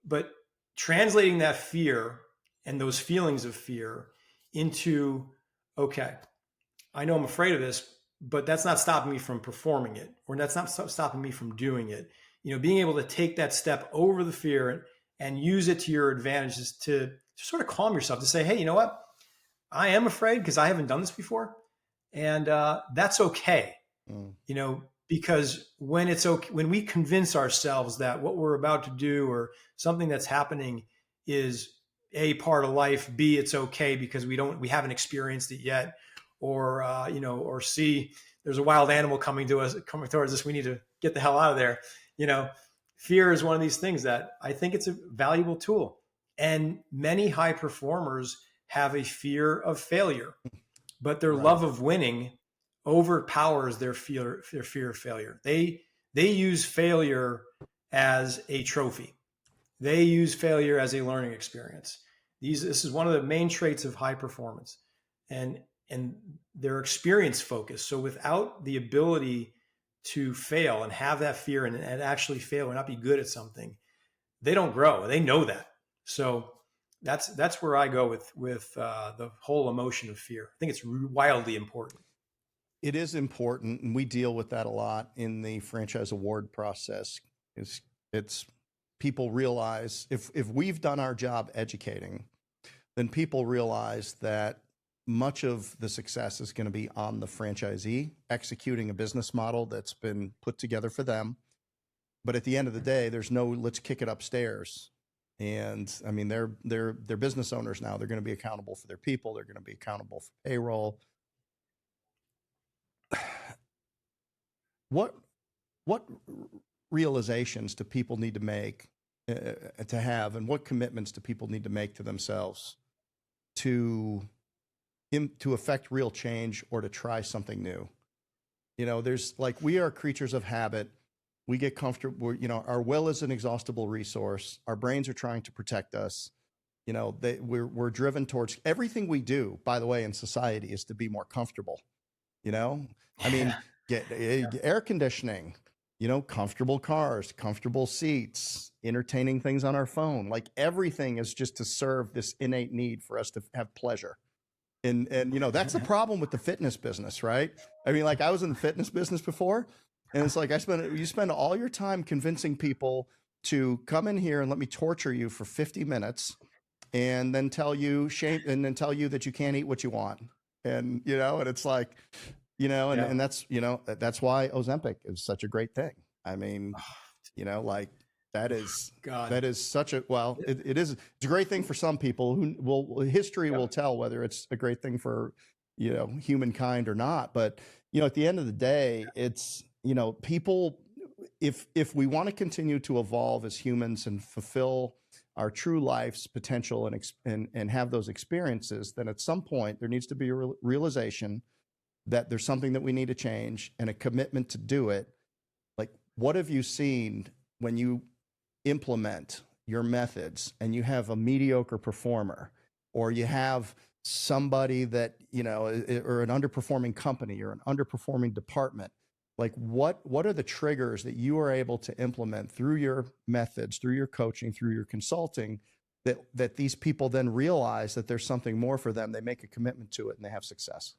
But translating that fear and those feelings of fear into, okay, I know I'm afraid of this, but that's not stopping me from performing it, or that's not stopping me from doing it. Being able to take that step over the fear and use it to your advantage is to sort of calm yourself, to say, hey, you know what? I am afraid because I haven't done this before. And that's okay. Because when we convince ourselves that what we're about to do or something that's happening is A, part of life, B, it's okay because we haven't experienced it yet, or or C, there's a wild animal coming towards us, we need to get the hell out of there. Fear is one of these things that I think it's a valuable tool. And many high performers have a fear of failure, but their love of winning overpowers their fear of failure. They use failure as a trophy. They use failure as a learning experience. This is one of the main traits of high performance, and they're experience focused. So without the ability to fail and have that fear and actually fail or not be good at something, they don't grow. They know that. So that's where I go with the whole emotion of fear. I think it's wildly important. It is important, and we deal with that a lot in the franchise award process. It's people realize if we've done our job educating, then people realize that much of the success is going to be on the franchisee executing a business model that's been put together for them. But at the end of the day, there's no let's kick it upstairs. And I mean, they're business owners now. They're going to be accountable for their people. They're going to be accountable for payroll. What realizations do people need to make to have, and what commitments do people need to make to themselves to affect real change or to try something new? There's we are creatures of habit. We get comfortable. Our will is an inexhaustible resource. Our brains are trying to protect us. We're driven towards everything we do, by the way, in society is to be more comfortable. I mean, get air conditioning, comfortable cars, comfortable seats, entertaining things on our phone. Everything is just to serve this innate need for us to have pleasure. And that's the problem with the fitness business, right? I mean, I was in the fitness business before, and it's you spend all your time convincing people to come in here and let me torture you for 50 minutes and then tell you that you can't eat what you want. And, and it's and that's, that's why Ozempic is such a great thing. I mean, that is such a, it's a great thing for some people history will tell whether it's a great thing for, humankind or not. But, at the end of the day, it's, people, if we want to continue to evolve as humans and fulfill our true life's potential and have those experiences, then at some point there needs to be a realization that there's something that we need to change and a commitment to do it. What have you seen when you implement your methods and you have a mediocre performer, or you have somebody that, or an underperforming company or an underperforming department Like what are the triggers that you are able to implement through your methods, through your coaching, through your consulting, that these people then realize that there's something more for them, they make a commitment to it, and they have success?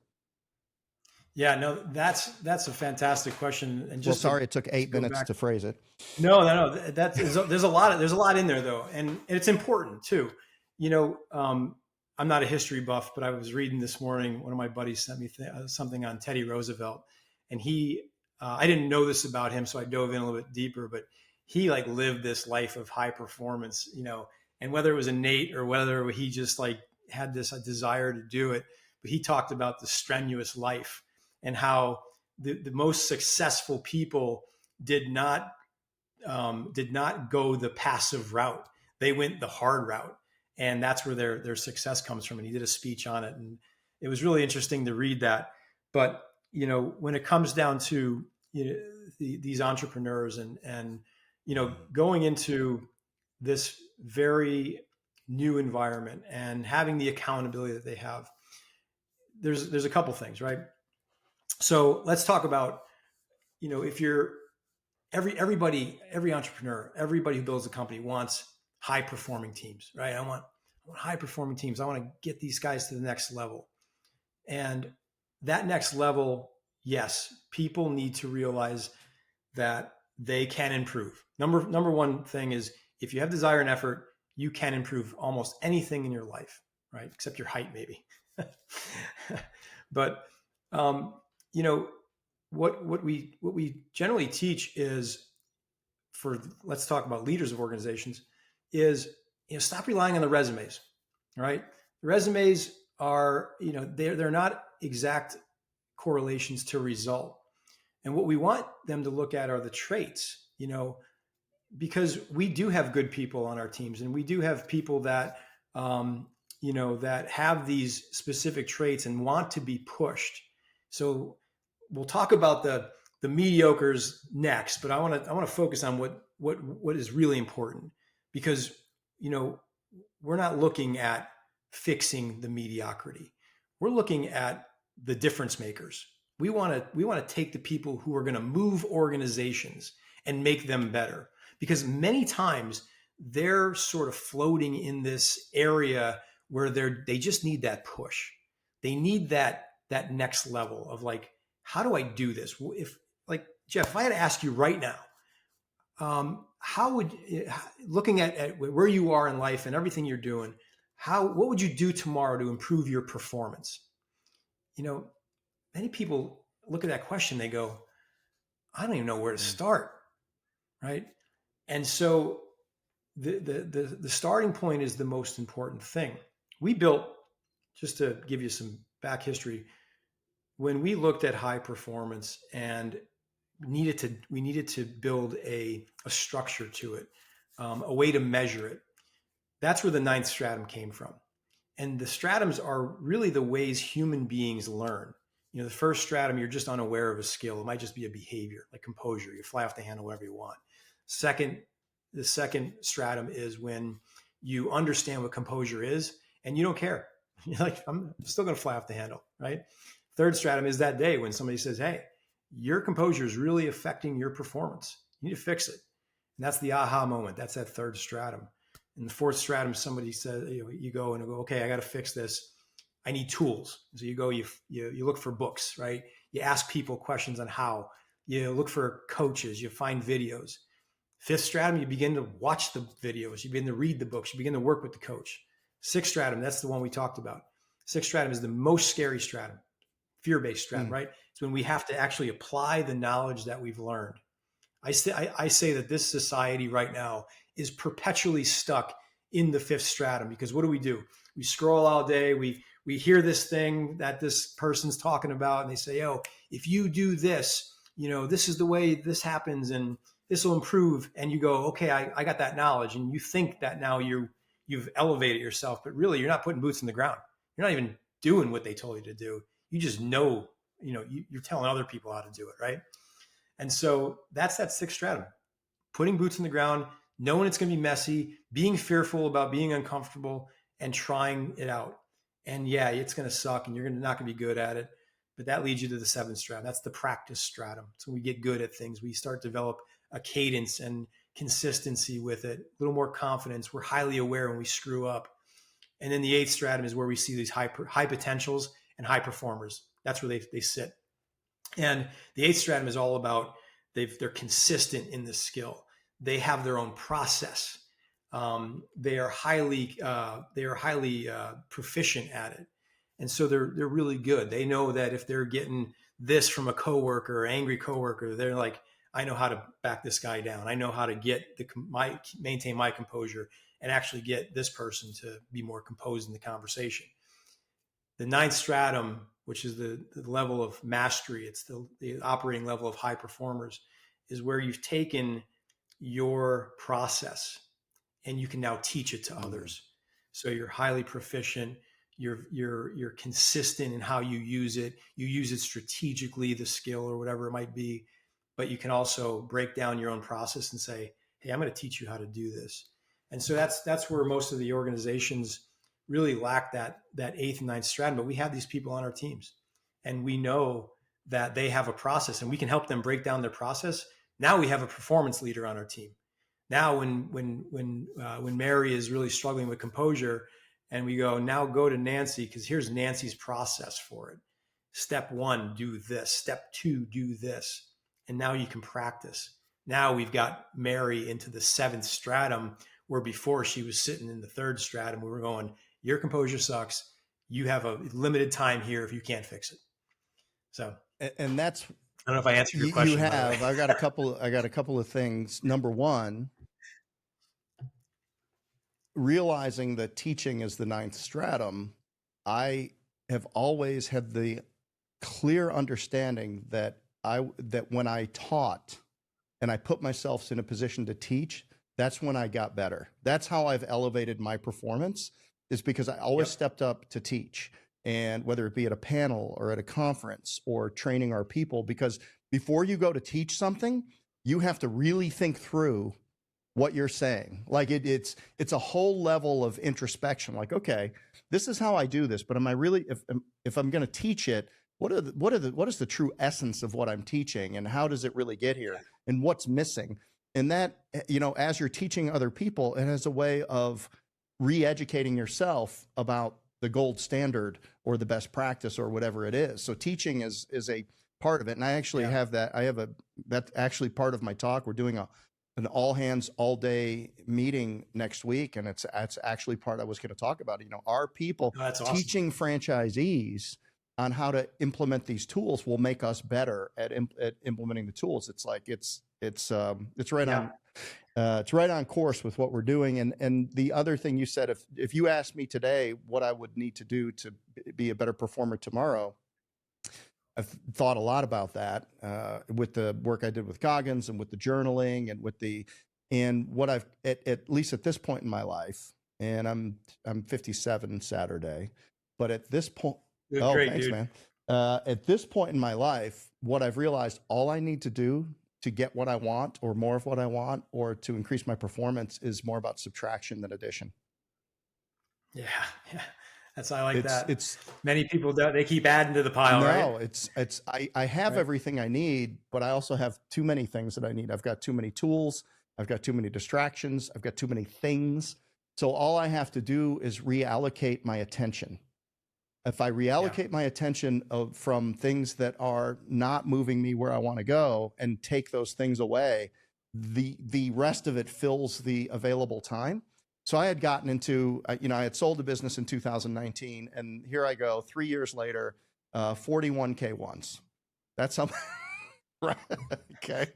Yeah, no, that's a fantastic question. And just sorry, it took 8 minutes to phrase it. No, there's a lot in there though, and it's important too. I'm not a history buff, but I was reading this morning. One of my buddies sent me something on Teddy Roosevelt, and I didn't know this about him, so I dove in a little bit deeper. But he like lived this life of high performance, and whether it was innate or whether he just like had this desire to do it, but he talked about the strenuous life and how the most successful people did not go the passive route. They went the hard route, and that's where their success comes from. And he did a speech on it, and it was really interesting to read that. But when it comes down to these entrepreneurs and going into this very new environment and having the accountability that they have, there's a couple things, right? So let's talk about, if you're every entrepreneur, everybody who builds a company wants high performing teams, right? I want high performing teams. I want to get these guys to the next level. And that next level, yes, people need to realize that they can improve. Number one thing is, if you have desire and effort, you can improve almost anything in your life, right? Except your height, maybe. But what we generally teach is, let's talk about leaders of organizations, is stop relying on the resumes, right? The resumes are, they're not exact correlations to result. And what we want them to look at are the traits, because we do have good people on our teams, and we do have people that that have these specific traits and want to be pushed. So we'll talk about the mediocres next, but I want to focus on what is really important, because we're not looking at fixing the mediocrity. We're looking at the difference makers. We want to take the people who are going to move organizations and make them better, because many times they're sort of floating in this area where they just need that push. They need that next level of like, how do I do this? If, like, Jeff, if I had to ask you right now, how would, looking at where you are in life and everything you're doing, what would you do tomorrow to improve your performance? Many people look at that question, they go, I don't even know where to start, right? And so the starting point is the most important thing. We built, just to give you some back history, when we looked at high performance and we needed to build a structure to it, a way to measure it. That's where the Ninth Stratum came from. And the stratums are really the ways human beings learn. The first stratum, you're just unaware of a skill. It might just be a behavior, like composure. You fly off the handle wherever you want. The second stratum is when you understand what composure is and you don't care. You're like, I'm still going to fly off the handle, right? Third stratum is that day when somebody says, hey, your composure is really affecting your performance. You need to fix it. And that's the aha moment. That's that third stratum. In the fourth stratum, somebody says, you go, okay, I got to fix this. I need tools. So you go, you look for books, right? You ask people questions on how. You look for coaches. You find videos. Fifth stratum, you begin to watch the videos. You begin to read the books. You begin to work with the coach. Sixth stratum, that's the one we talked about. Sixth stratum is the most scary stratum, fear-based stratum, right? It's when we have to actually apply the knowledge that we've learned. I say that this society right now is perpetually stuck in the fifth stratum, because what do? We scroll all day. We hear this thing that this person's talking about, and they say, oh, if you do this, this is the way this happens and this will improve. And you go, okay, I got that knowledge. And you think that now you've elevated yourself, but really you're not putting boots in the ground. You're not even doing what they told you to do. You just know, you're telling other people how to do it, right? And so that's that sixth stratum, putting boots in the ground, knowing it's going to be messy, being fearful about being uncomfortable, and trying it out. And yeah, it's going to suck and you're not going to be good at it. but that leads you to the seventh stratum. That's the practice stratum. So we get good at things. We start to develop a cadence and consistency with it, a little more confidence. We're highly aware when we screw up. And then the eighth stratum is where we see these high potentials and high performers. That's where they sit. And the eighth stratum is all about they're consistent in the skill. They have their own process. They are highly proficient at it, and so they're really good. They know that if they're getting this from a coworker or angry coworker, they're like, I know how to back this guy down. I know how to get maintain my composure and actually get this person to be more composed in the conversation. The ninth stratum, which is the level of mastery, it's the operating level of high performers, is where you've taken your process and you can now teach it to others. So you're highly proficient. You're consistent in how you use it. You use it strategically, the skill or whatever it might be, but you can also break down your own process and say, hey, I'm going to teach you how to do this. And so that's where most of the organizations really lack that eighth and ninth stratum. But we have these people on our teams, and we know that they have a process, and we can help them break down their process. Now we have a performance leader on our team. Now, when Mary is really struggling with composure, and we go, now go to Nancy, because here's Nancy's process for it. Step 1, do this. Step 2, do this. And now you can practice. Now we've got Mary into the seventh stratum, where before she was sitting in the third stratum. We were going, your composure sucks. You have a limited time here if you can't fix it. So, and that's, I don't know if I answered your question. You have. I got a couple of things. Number one, realizing that teaching is the ninth stratum, I have always had the clear understanding that when I taught and I put myself in a position to teach, that's when I got better. That's how I've elevated my performance, is because I always stepped up to teach. And whether it be at a panel or at a conference or training our people, because before you go to teach something, you have to really think through what you're saying. Like it's a whole level of introspection. Like, okay, this is how I do this, but am I really, if I'm going to teach it, what is the true essence of what I'm teaching, and how does it really get here, and what's missing? And that, as you're teaching other people, it has a way of re-educating yourself about the gold standard or the best practice or whatever it is. So teaching is a part of it. And I actually have that. That's actually part of my talk. We're doing an all hands all day meeting next week. And it's actually part I was going to talk about, our people teaching franchisees on how to implement these tools will make us better at implementing the tools. It's like, it's right on. It's right on course with what we're doing. And the other thing you said, if you asked me today what I would need to do to be a better performer tomorrow, I've thought a lot about that with the work I did with Goggins and with the journaling and what I've at least at this point in my life, and I'm 57 Saturday, but at this point, thanks, man. At this point in my life, what I've realized, all I need to do to get what I want, or more of what I want, or to increase my performance, is more about subtraction than addition. Yeah. I like that. It's many people they keep adding to the pile. No, right? I have everything I need, but I also have too many things that I need. I've got too many tools. I've got too many distractions. I've got too many things. So all I have to do is reallocate my attention. If I reallocate my attention from things that are not moving me where I want to go, and take those things away, the rest of it fills the available time. So I had gotten into, I had sold a business in 2019, and here I go 3 years later, 41K1s. That's something, right? Okay.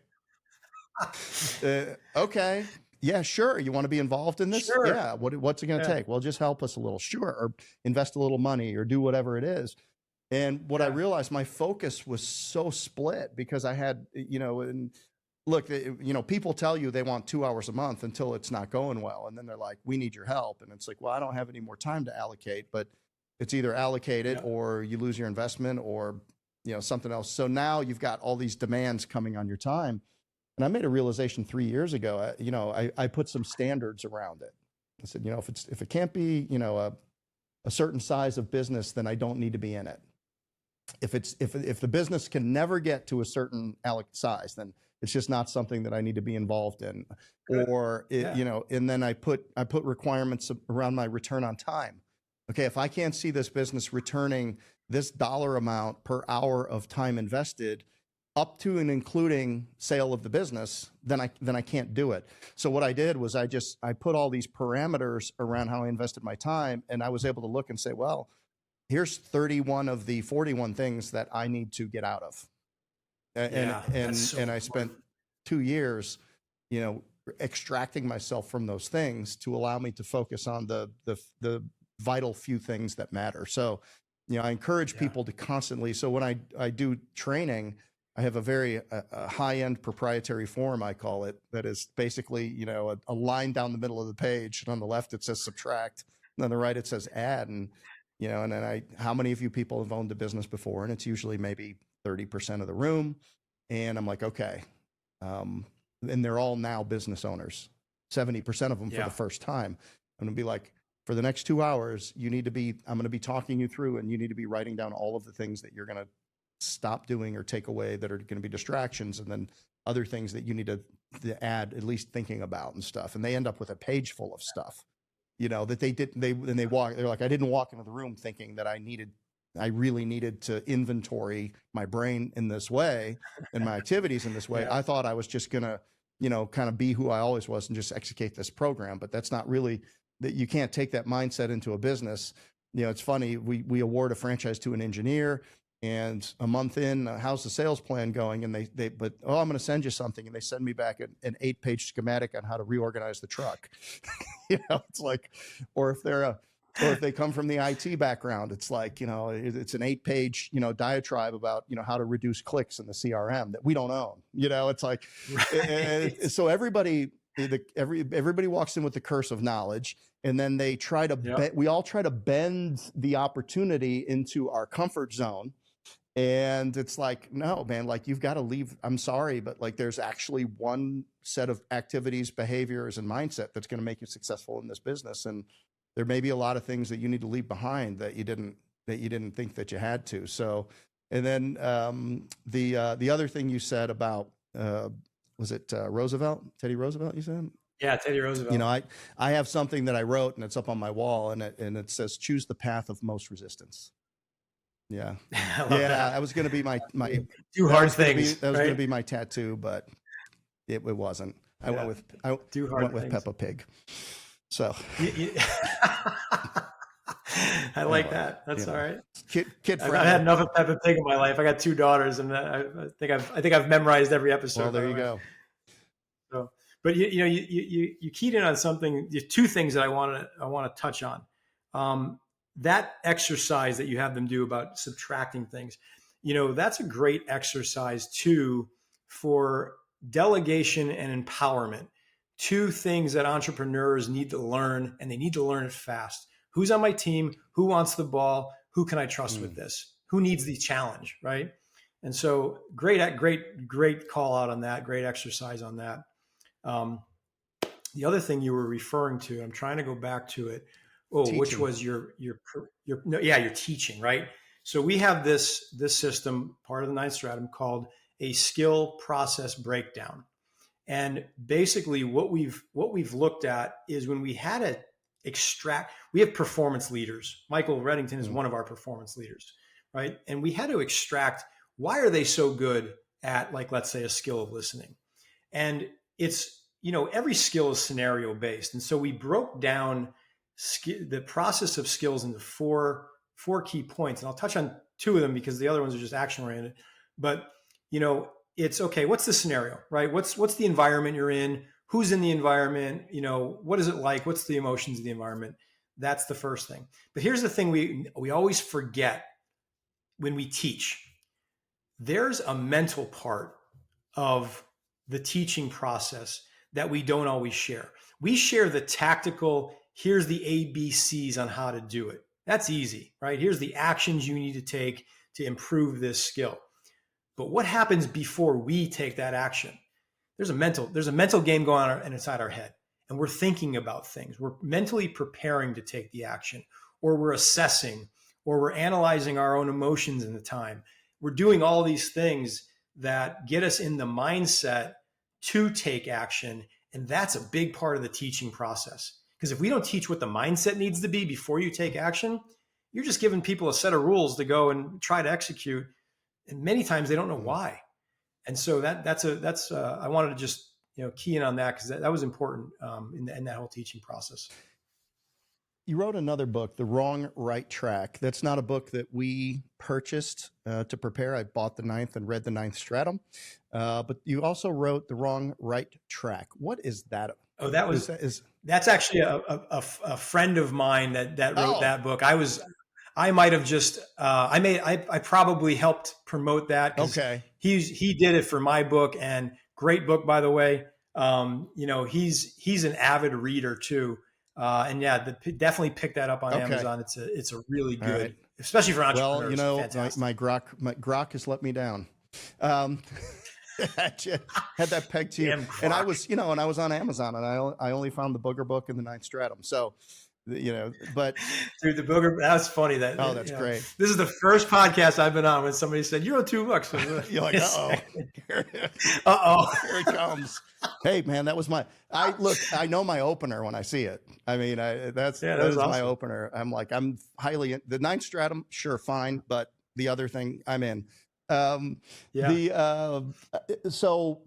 Okay. Yeah, sure. You want to be involved in this? Sure. Yeah. What's it going to take? Well, just help us a little. Sure. Or invest a little money, or do whatever it is. And what I realized, my focus was so split, because I had, and look, people tell you they want 2 hours a month until it's not going well. And then they're like, we need your help. And it's like, well, I don't have any more time to allocate, but it's either allocated or you lose your investment, or, something else. So now you've got all these demands coming on your time. And I made a realization 3 years ago, I put some standards around it. I said, if it can't be, a certain size of business, then I don't need to be in it. if the business can never get to a certain size, then it's just not something that I need to be involved in. Good. Or Yeah. and then I put requirements around my return on time. Okay, if I can't see this business returning this dollar amount per hour of time invested, up to and including sale of the business, then I can't do it. So what I did was I put all these parameters around how I invested my time, and I was able to look and say, well, here's 31 of the 41 things that I need to get out of. And I spent 2 years, extracting myself from those things to allow me to focus on the vital few things that matter. So, I encourage people to constantly, so when I do training, I have a very high-end proprietary form, I call it, that is basically, a line down the middle of the page, and on the left it says subtract, and on the right it says add, and and then how many of you people have owned a business before? And it's usually maybe 30% of the room. And I'm like, okay. And they're all now business owners, 70% of them for the first time. I'm gonna be like, for the next 2 hours, I'm gonna be talking you through, and you need to be writing down all of the things that you're gonna stop doing or take away that are gonna be distractions, and then other things that you need to add, at least thinking about and stuff. And they end up with a page full of stuff. That they're like, I didn't walk into the room thinking that I really needed to inventory my brain in this way and my activities in this way. I thought I was just gonna, kind of be who I always was and just execute this program, but that's not really, that you can't take that mindset into a business. It's funny, we award a franchise to an engineer, and a month in, how's the sales plan going? And I'm going to send you something. And they send me back an 8-page schematic on how to reorganize the truck. It's like, or if they come from the IT background, it's like, it's an 8-page, diatribe about, how to reduce clicks in the CRM that we don't own. It's like, right. So everybody walks in with the curse of knowledge, and then they try to, we all try to bend the opportunity into our comfort zone. And it's like, no, man, like, you've got to leave. I'm sorry, but like, there's actually one set of activities, behaviors, and mindset that's going to make you successful in this business. And there may be a lot of things that you need to leave behind that you didn't think that you had to. So, and then the other thing you said about, was it Roosevelt, Teddy Roosevelt, you said? Yeah, Teddy Roosevelt. I have something that I wrote, and it's up on my wall, and it says, choose the path of most resistance. Yeah. That was going to be my do hard things. That was going to be my tattoo, but it wasn't. I went with Peppa Pig. So I like that. That's all right. Kid I've had enough of Peppa Pig in my life. I got 2 daughters, and I think I've memorized every episode. Well, there you go. So, but you keyed in on something. 2 things that I want to touch on. That exercise that you have them do about subtracting things, that's a great exercise too for delegation and empowerment. 2 things that entrepreneurs need to learn, and they need to learn it fast. Who's on my team? Who wants the ball? Who can I trust with this? Who needs the challenge, right? And so great call out on that. Great exercise on that. The other thing you were referring to, I'm trying to go back to it. Teaching. Which was your teaching, right? So we have this system, part of the Ninth Stratum, called a skill process breakdown. And basically what we've looked at is when we had to extract, we have performance leaders. Michael Reddington is one of our performance leaders, right? And we had to extract, why are they so good at, like, let's say, a skill of listening? And it's, every skill is scenario based. And so we broke down the process of skills into four key points. And I'll touch on 2 of them because the other ones are just action oriented. But, it's okay. What's the scenario, right? What's the environment you're in? Who's in the environment? What is it like? What's the emotions of the environment? That's the first thing. But here's the thing we always forget when we teach. There's a mental part of the teaching process that we don't always share. We share the tactical, here's the ABCs on how to do it. That's easy, right? Here's the actions you need to take to improve this skill. But what happens before we take that action? There's a mental game going on inside our head, and we're thinking about things. We're mentally preparing to take the action, or we're assessing, or we're analyzing our own emotions in the time. We're doing all these things that get us in the mindset to take action. And that's a big part of the teaching process. Because if we don't teach what the mindset needs to be before you take action, you're just giving people a set of rules to go and try to execute. And many times they don't know why. And so that's I wanted to just, key in on that, because that was important in that whole teaching process. You wrote another book, The Wrong Right Track. That's not a book that we purchased to prepare. I bought the Ninth and read the Ninth Stratum. But you also wrote The Wrong Right Track. What is that? Oh, that's actually a friend of mine that wrote that book. I might have just I probably helped promote that. Okay. He did it for my book, and great book, by the way. He's an avid reader too. And definitely pick that up on Amazon. It's a really good, especially for entrepreneurs. Well, my Grok has let me down. Had that pegged to you, and I was on Amazon, and I only found the Booger book in the Ninth Stratum. So, but dude, the Booger, that's funny. That's great. This is the first podcast I've been on when somebody said, "You wrote 2 books." You're like, uh-oh. Here it comes. Hey man, that was I know my opener when I see it. I mean, that is awesome. My opener. I'm like, I'm highly, the Ninth Stratum, sure, fine. But the other thing, I'm in. So,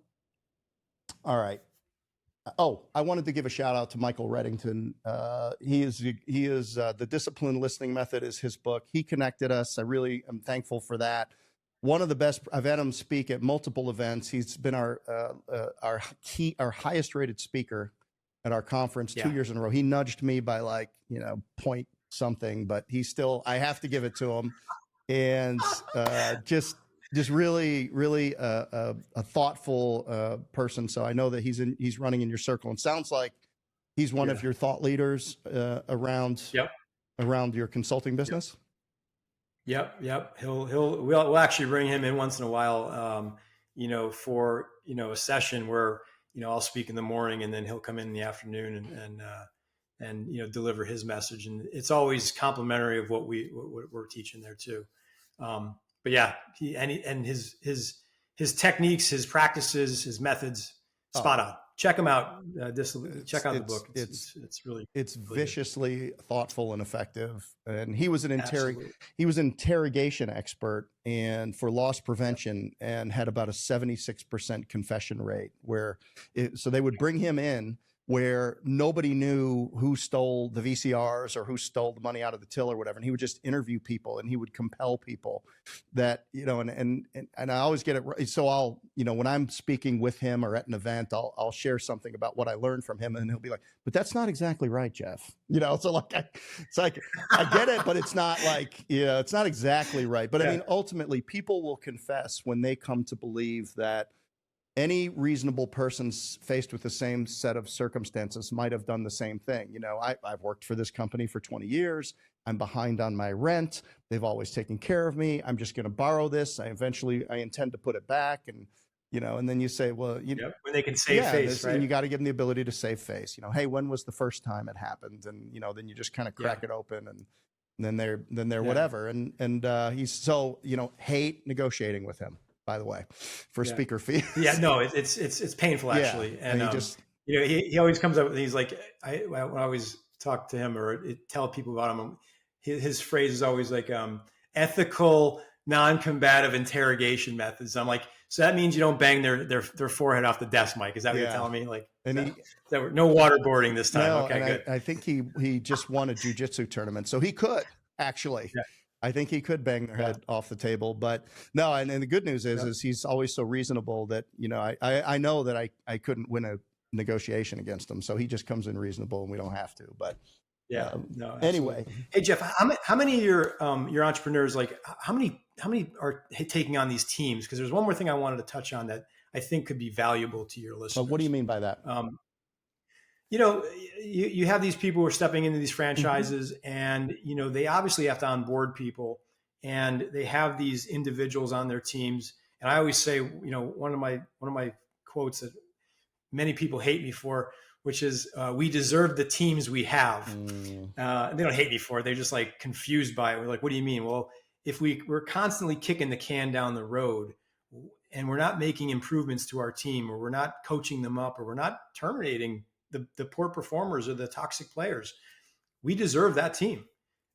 all right. Oh, I wanted to give a shout out to Michael Reddington. He is The Disciplined Listening Method is his book. He connected us. I really am thankful for that. One of the best. I've had him speak at multiple events. He's been our highest rated speaker at our conference 2 years in a row. He nudged me by point something, but I have to give it to him. And just really, really a thoughtful person. So I know that he's running in your circle, and sounds like he's one of your thought leaders around your consulting business. Yep. We'll actually bring him in once in a while, for a session where I'll speak in the morning, and then he'll come in the afternoon and deliver his message, and it's always complimentary of what we're teaching there too. But yeah, his techniques, his practices, his methods, spot on. Check him out. Check out the book. It's really, it's viciously thoughtful and effective. And he was an interrogation expert and for loss prevention, and had about a 76% confession rate, so they would bring him in where nobody knew who stole the VCRs or who stole the money out of the till or whatever. And he would just interview people, and he would compel people that, and I always get it right. So I'll, when I'm speaking with him or at an event, I'll share something about what I learned from him, and he'll be like, but that's not exactly right, Jeff. So it's like, I get it, but it's not it's not exactly right. But I mean, ultimately people will confess when they come to believe that any reasonable person faced with the same set of circumstances might have done the same thing. I've worked for this company for 20 years. I'm behind on my rent. They've always taken care of me. I'm just going to borrow this. I intend to put it back. And, and then you say, well, when they can save face, right? And you got to give them the ability to save face. Hey, when was the first time it happened? And, then you just kind of crack it open, and then they're whatever. And he's so, hate negotiating with him, by the way, for speaker fee. No, it's painful actually. And he always comes up with, he's like, when I always talk to him or tell people about him, his phrase is always like, ethical, non-combative interrogation methods. I'm like, so that means you don't bang their forehead off the desk, Mike. Is that what you're telling me? Like, no waterboarding this time. No, okay, good. I think he just won a jiu-jitsu tournament, so he could actually. Yeah. I think he could bang their head off the table, but no. And the good news is he's always so reasonable that, I know that I couldn't win a negotiation against him. So he just comes in reasonable, and we don't have to, but anyway. Hey, Jeff, how many of your entrepreneurs, how many are taking on these teams? Because there's one more thing I wanted to touch on that I think could be valuable to your listeners. But what do you mean by that? You have these people who are stepping into these franchises, and, they obviously have to onboard people, and they have these individuals on their teams. And I always say, one of my quotes that many people hate me for, which is we deserve the teams we have. They don't hate me for it. They're just like confused by it. We're like, what do you mean? Well, if we're constantly kicking the can down the road and we're not making improvements to our team, or we're not coaching them up, or we're not terminating the poor performers or the toxic players, we deserve that team.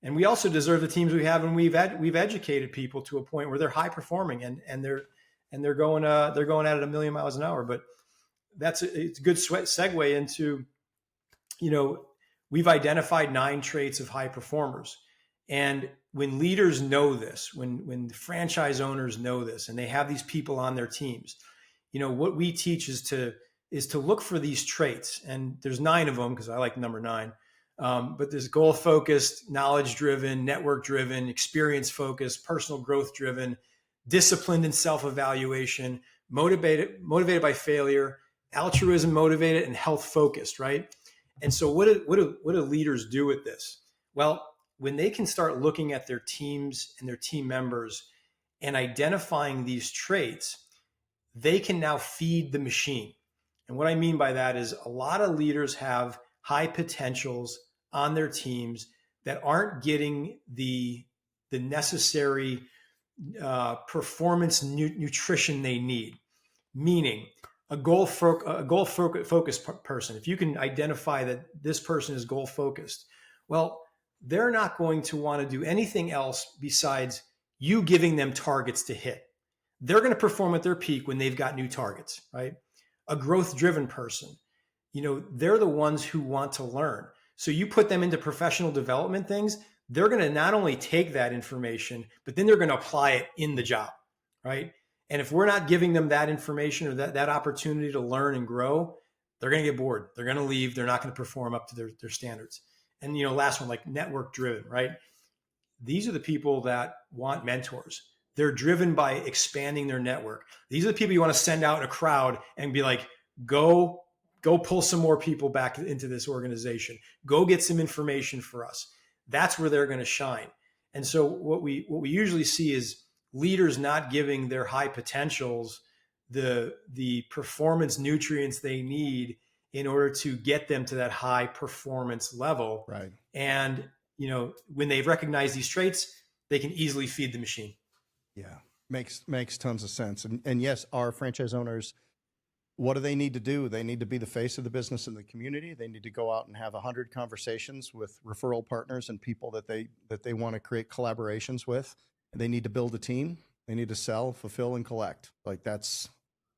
And we also deserve the teams we have, and we've educated people to a point where they're high performing and they're going at it a million miles an hour. But it's a good segue into, we've identified 9 traits of high performers. And when leaders know this, when the franchise owners know this, and they have these people on their teams, what we teach is to look for these traits. And there's 9 of them, because I like number 9. But there's goal-focused, knowledge-driven, network-driven, experience-focused, personal growth-driven, disciplined and self-evaluation, motivated by failure, altruism-motivated, and health-focused, right? And so what do leaders do with this? Well, when they can start looking at their teams and their team members and identifying these traits, they can now feed the machine. And what I mean by that is a lot of leaders have high potentials on their teams that aren't getting the necessary performance nutrition they need. Meaning, a goal-focused person, if you can identify that this person is goal-focused, well, they're not going to want to do anything else besides you giving them targets to hit. They're going to perform at their peak when they've got new targets, right? A growth-driven person, they're the ones who want to learn. So you put them into professional development things, they're going to not only take that information, but then they're going to apply it in the job, right? And if we're not giving them that information or that opportunity to learn and grow, they're going to get bored. They're going to leave. They're not going to perform up to their standards. And, last one, like network driven, right? These are the people that want mentors. They're driven by expanding their network. These are the people you want to send out in a crowd and be like, go pull some more people back into this organization. Go get some information for us. That's where they're going to shine. And so what we usually see is leaders not giving their high potentials the performance nutrients they need in order to get them to that high performance level. Right. And, when they've recognized these traits, they can easily feed the machine. Yeah. Makes tons of sense. And yes, our franchise owners, what do they need to do? They need to be the face of the business in the community. They need to go out and have 100 conversations with referral partners and people that they want to create collaborations with. They need to build a team. They need to sell, fulfill, and collect. Like that's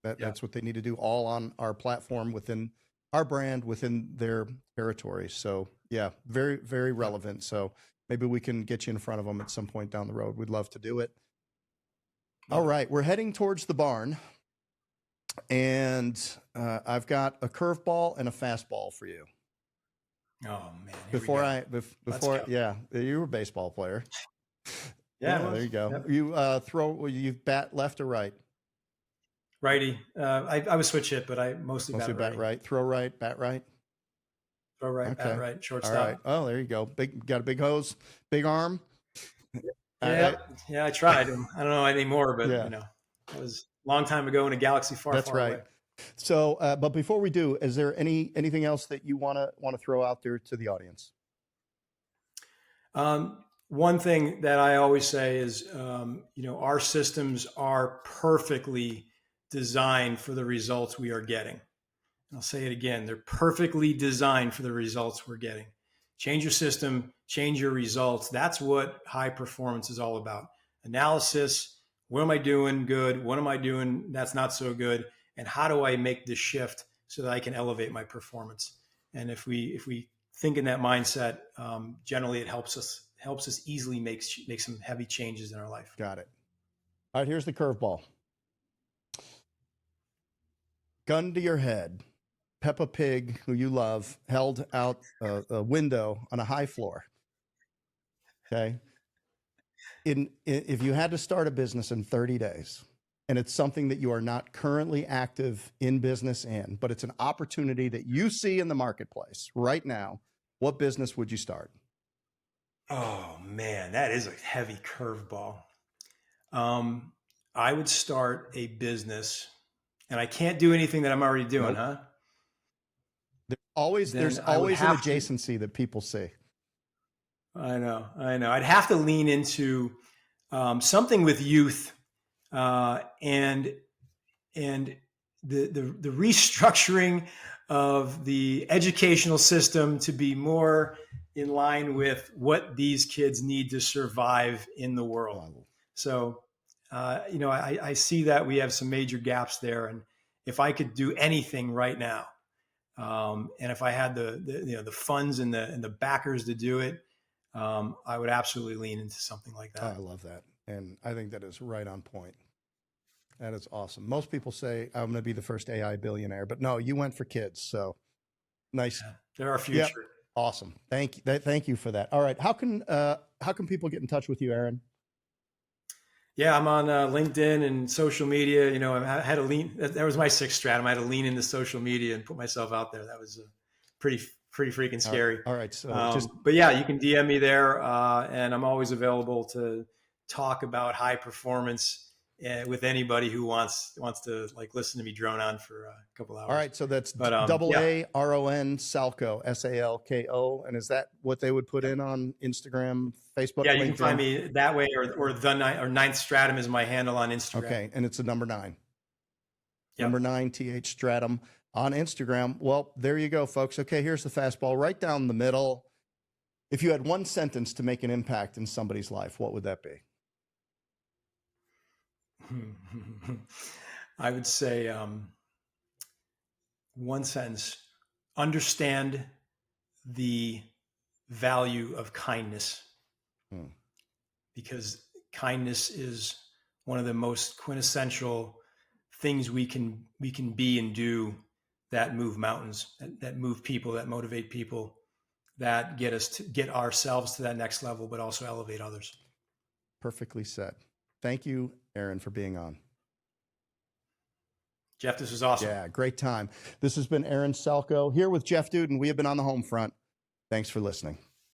what they need to do, all on our platform, within our brand, within their territory. So yeah, very, very relevant. So maybe we can get you in front of them at some point down the road. We'd love to do it. All right, we're heading towards the barn, and I've got a curveball and a fastball for you. Oh man! Before yeah, you were a baseball player. Yeah, there you go. Yep. You bat left or right? Righty. I would switch it, but I mostly bat right. Throw right, bat right. Throw right, okay. Bat right, shortstop. All right. Oh, there you go. Got a big hose, big arm. Yeah, I tried. I don't know anymore, but it was a long time ago in a galaxy far, That's far right. away. So, but before we do, is there anything else that you want to throw out there to the audience? One thing that I always say is, our systems are perfectly designed for the results we are getting. I'll say it again. They're perfectly designed for the results we're getting. Change your system, change your results. That's what high performance is all about. Analysis. What am I doing good? What am I doing that's not so good? And how do I make this shift so that I can elevate my performance? And if we think in that mindset, generally it helps us easily make some heavy changes in our life. Got it. All right, here's the curveball. Gun to your head. Peppa Pig, who you love, held out a window on a high floor. Okay. If you had to start a business in 30 days, and it's something that you are not currently active in business in, but it's an opportunity that you see in the marketplace right now, what business would you start? Oh man, that is a heavy curveball. I would start a business, and I can't do anything that I'm already doing, huh? There's always an adjacency that people see. I know. I'd have to lean into something with youth and the restructuring of the educational system to be more in line with what these kids need to survive in the world. So, I see that we have some major gaps there, and if I could do anything right now, and if I had the funds and the backers to do it, I would absolutely lean into something like that. I love that, and I think that is right on point. That is awesome. Most people say I'm going to be the first AI billionaire, but no, you went for kids. So nice. Yeah, they're our future. Yep. Awesome. Thank you for that. All right. How can people get in touch with you, Aaron? Yeah, I'm on LinkedIn and social media. I had to lean. That was my sixth stratum. I had to lean into social media and put myself out there. That was pretty freaking scary. All right. So but yeah, you can DM me there, and I'm always available to talk about high performance with anybody who wants to listen to me drone on for a couple hours. All right. So that's Aaron Salko, Salko. And is that what they would put in on Instagram, Facebook? Yeah, you can find me that way, or Ninth Stratum is my handle on Instagram. Okay. And it's a number 9. Yep. Number 9, TH Stratum on Instagram. Well, there you go, folks. Okay. Here's the fastball right down the middle. If you had one sentence to make an impact in somebody's life, what would that be? I would say one sentence: understand the value of kindness, because kindness is one of the most quintessential things we can be and do that move mountains, that move people, that motivate people, that get ourselves to that next level, but also elevate others. Perfectly said. Thank you, Aaron, for being on. Jeff, this was awesome. Yeah, great time. This has been Aaron Salko here with Jeff Dudan. We have been on the home front. Thanks for listening.